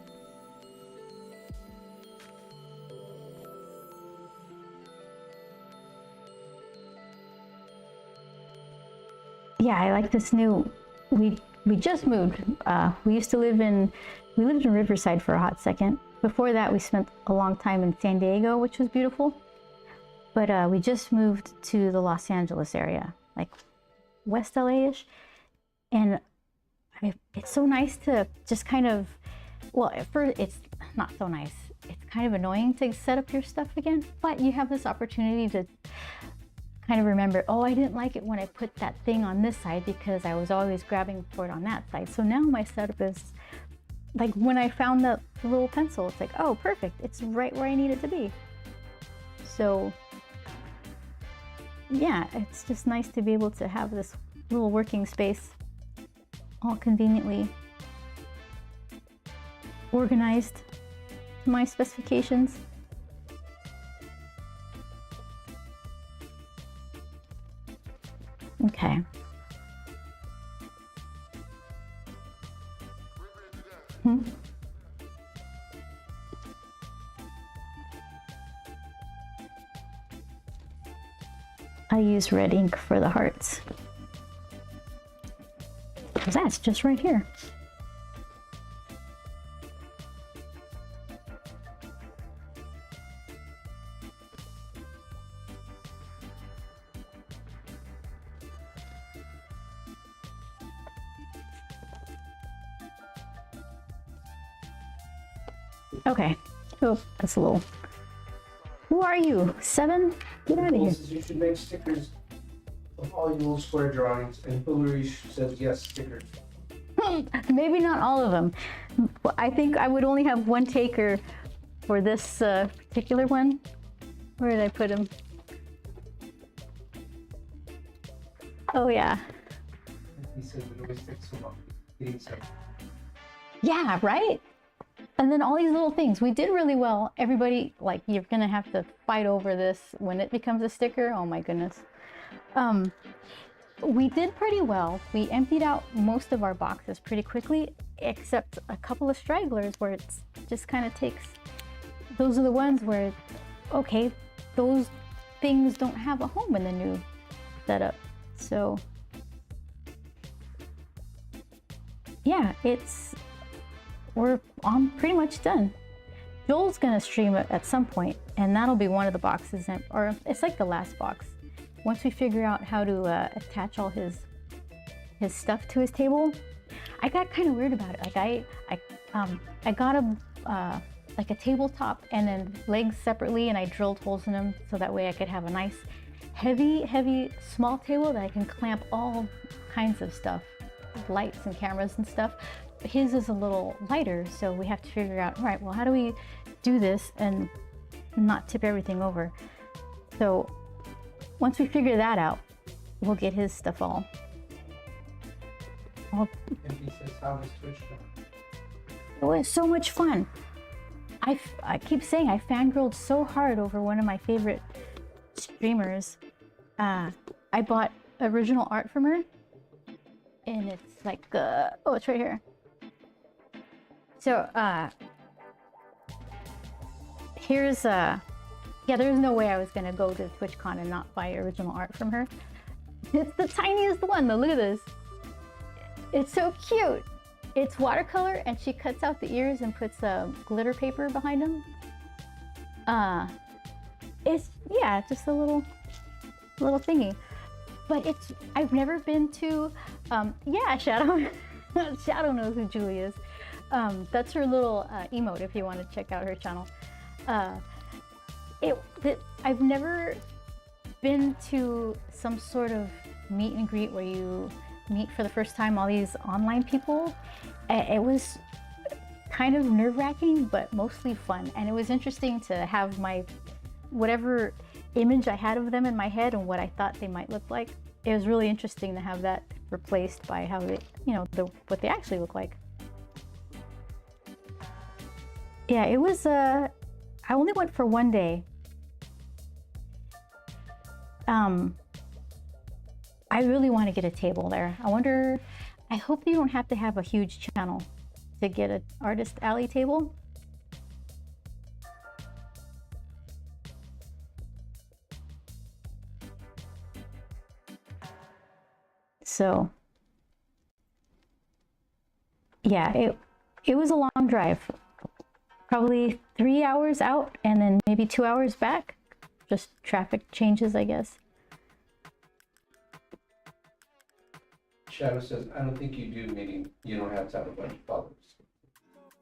Yeah, I like this new, we just moved. We used to live in, we lived in Riverside for a hot second. Before that, we spent a long time in San Diego, which was beautiful. But we just moved to the Los Angeles area, like West LA-ish. And it's so nice to just kind of, well, at first it's not so nice. It's kind of annoying to set up your stuff again, but you have this opportunity to kind of remember, oh, I didn't like it when I put that thing on this side because I was always grabbing for it on that side. So now my setup is like when I found the little pencil, it's like, oh, perfect. It's right where I need it to be. So yeah, it's just nice to be able to have this little working space all conveniently organized to my specifications. Okay. I use red ink for the hearts. That's just right here. Okay. Oh, that's a little. Who are you? 7? Get out of here. You should make stickers of all your little square drawings, and Hillary says yes, stickers. Maybe not all of them. I think I would only have one taker for this particular one. Where did I put him? Oh yeah. He says it always takes so long. Getting stuff. Yeah, right? And then all these little things. We did really well. Everybody, like, you're gonna have to fight over this when it becomes a sticker. Oh my goodness. We did pretty well. We emptied out most of our boxes pretty quickly, except a couple of stragglers where it's just kind of takes, those are the ones where, okay, those things don't have a home in the new setup. So yeah, we're pretty much done. Joel's gonna stream it at some point, and that'll be one of the boxes, or it's like the last box. Once we figure out how to attach all his stuff to his table, I got kind of weird about it. Like I got like a tabletop and then legs separately, and I drilled holes in them so that way I could have a nice heavy small table that I can clamp all kinds of stuff, lights and cameras and stuff. His is a little lighter, so we have to figure out, right, well, how do we do this and not tip everything over? So once we figure that out, we'll get his stuff all. And he says, how is Twitch going? It was so much fun. I keep saying I fangirled so hard over one of my favorite streamers. I bought original art from her, and it's like, oh, it's right here. So, here's yeah, there's no way I was gonna go to TwitchCon and not buy original art from her. It's the tiniest one though, look at this. It's so cute. It's watercolor, and she cuts out the ears and puts glitter paper behind them. It's, yeah, just a little thingy. But I've never been to, yeah, Shadow. Shadow knows who Julie is. That's her little emote if you want to check out her channel. I've never been to some sort of meet and greet where you meet for the first time all these online people. It was kind of nerve-wracking, but mostly fun. And it was interesting to have my whatever image I had of them in my head and what I thought they might look like. It was really interesting to have that replaced by how they, what they actually look like. Yeah, it was, I only went for one day. I really want to get a table there. I hope you don't have to have a huge channel to get an Artist Alley table. So, yeah, it was a long drive. Probably 3 hours out and then maybe 2 hours back. Just traffic changes, I guess. Shadow says, I don't think you do, meaning you don't have to have a bunch of followers.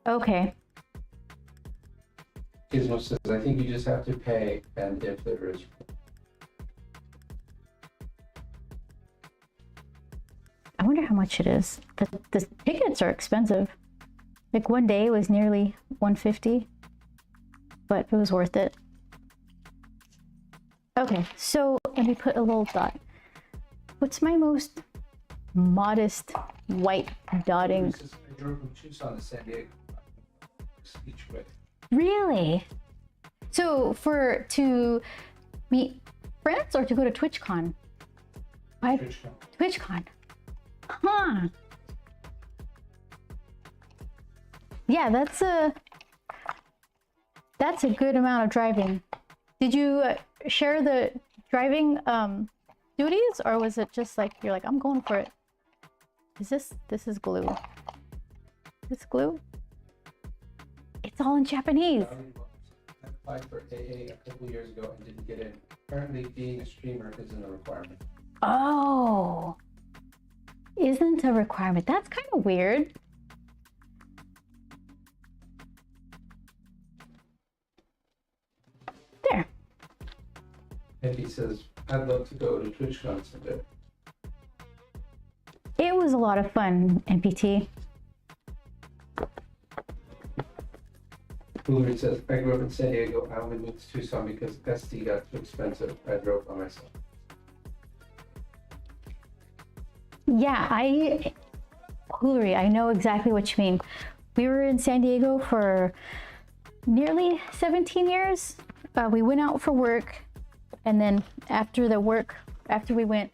Okay. Gizmo says, I think you just have to pay, and if there is. I wonder how much it is. The tickets are expensive. Like one day was nearly $150, but it was worth it. Okay, so let me put a little dot. What's my most modest white dotting? Says, I drove from Tucson to San Diego each way. Really? So to meet friends or to go to TwitchCon? TwitchCon. Huh. Yeah, that's a good amount of driving. Did you share the driving duties, or was it just like you're like, I'm going for it? This is glue. This glue? It's all in Japanese. I applied for AA a couple years ago and didn't get in. Apparently being a streamer isn't a requirement. Oh, isn't a requirement. That's kind of weird. There. Eddie says, I'd love to go to TwitchCon someday. It was a lot of fun, NPT. Hillary says, I grew up in San Diego. I only moved to Tucson because SD got too expensive. I drove by myself. Yeah, Hillary, I know exactly what you mean. We were in San Diego for nearly 17 years. We went out for work, and then after we went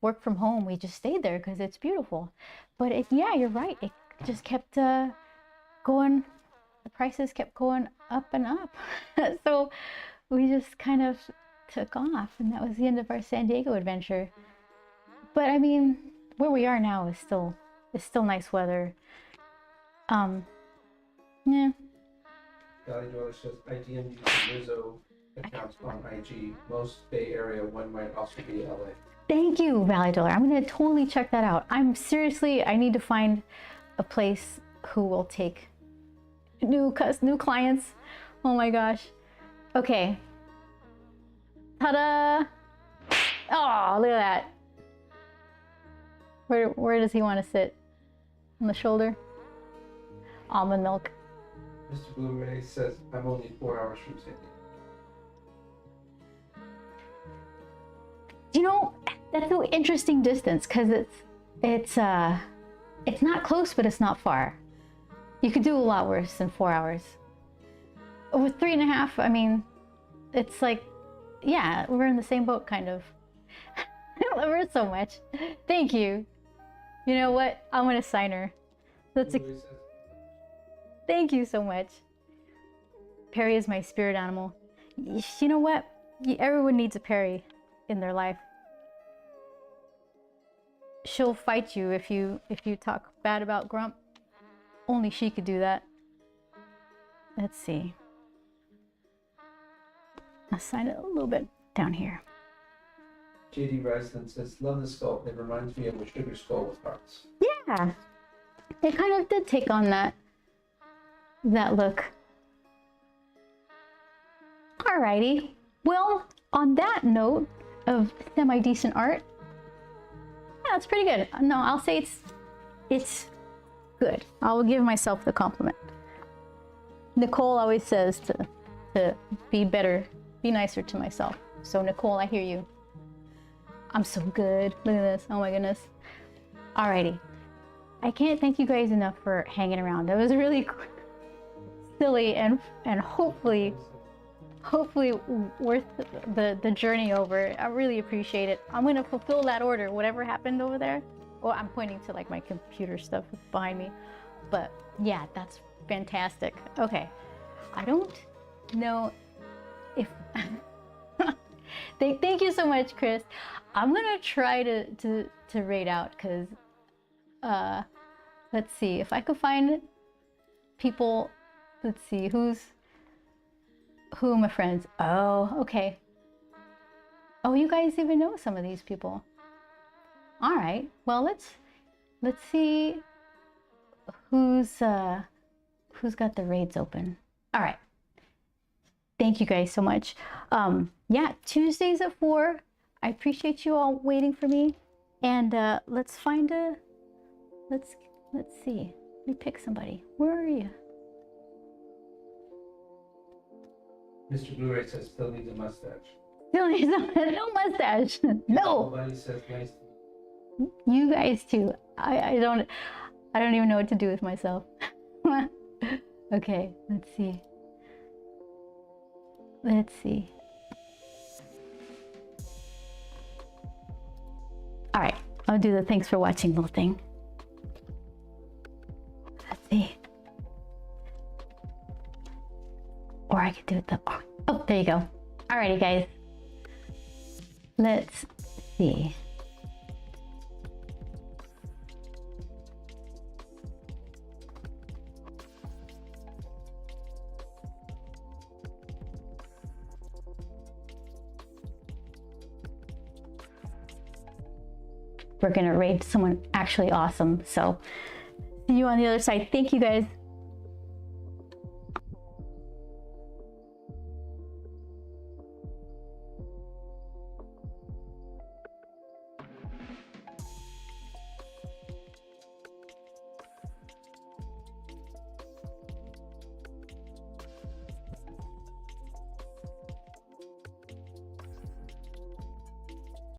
work from home, we just stayed there because it's beautiful. But yeah, you're right. It just kept going. The prices kept going up and up. So we just kind of took off, and that was the end of our San Diego adventure. But I mean, where we are now is still nice weather. Yeah. Valley Dweller says, I DM'd you Lizzo accounts on IG. Most Bay Area, one might also be LA. Thank you, Valley Dollar. I'm gonna totally check that out. I need to find a place who will take new clients. Oh my gosh. Okay. Ta-da! Oh, look at that. Where does he want to sit? On the shoulder? Almond milk. Mr. Blu-ray says, I'm only 4 hours from San Diego. You know, that's an interesting distance because it's not close, but it's not far. You could do a lot worse than 4 hours. With 3.5, I mean, it's like, yeah, we're in the same boat, kind of. I love her so much. Thank you. You know what? I'm gonna sign her. Thank you so much. Perry is my spirit animal. You know what? Everyone needs a Perry in their life. She'll fight you if you talk bad about Grump. Only she could do that. Let's see. I'll sign it a little bit down here. JD Reisland says, love the skull. It reminds me of a sugar skull with hearts. Yeah. It kind of did take on that look. Alrighty. Well, on that note of semi-decent art, yeah, it's pretty good. No, I'll say it's good. I will give myself the compliment. Nicole always says to be better, be nicer to myself. So Nicole, I hear you. I'm so good. Look at this. Oh my goodness. Alrighty. I can't thank you guys enough for hanging around. That was really silly and hopefully worth the journey over. I really appreciate it. I'm gonna fulfill that order, whatever happened over there. Well, I'm pointing to like my computer stuff behind me. But yeah, that's fantastic. Okay. I don't know if thank you so much, Chris. I'm gonna try to rate out because let's see if I could find people. Let's see who are my friends. Oh, okay. Oh, you guys even know some of these people. All right. Well, let's see who's got the raids open. All right. Thank you guys so much. Yeah, Tuesdays at 4. I appreciate you all waiting for me. And let's find a. Let's see. Let me pick somebody. Where are you? Mr. Blu-ray says still needs a mustache. Still needs no mustache. No. Nobody says nice. You guys too. I don't even know what to do with myself. Okay, let's see. Let's see. All right, I'll do the thanks for watching little thing. Let's see. Or I could do it the, oh, there you go. Alrighty, guys. Let's see. We're gonna raid someone actually awesome. So see you on the other side. Thank you guys.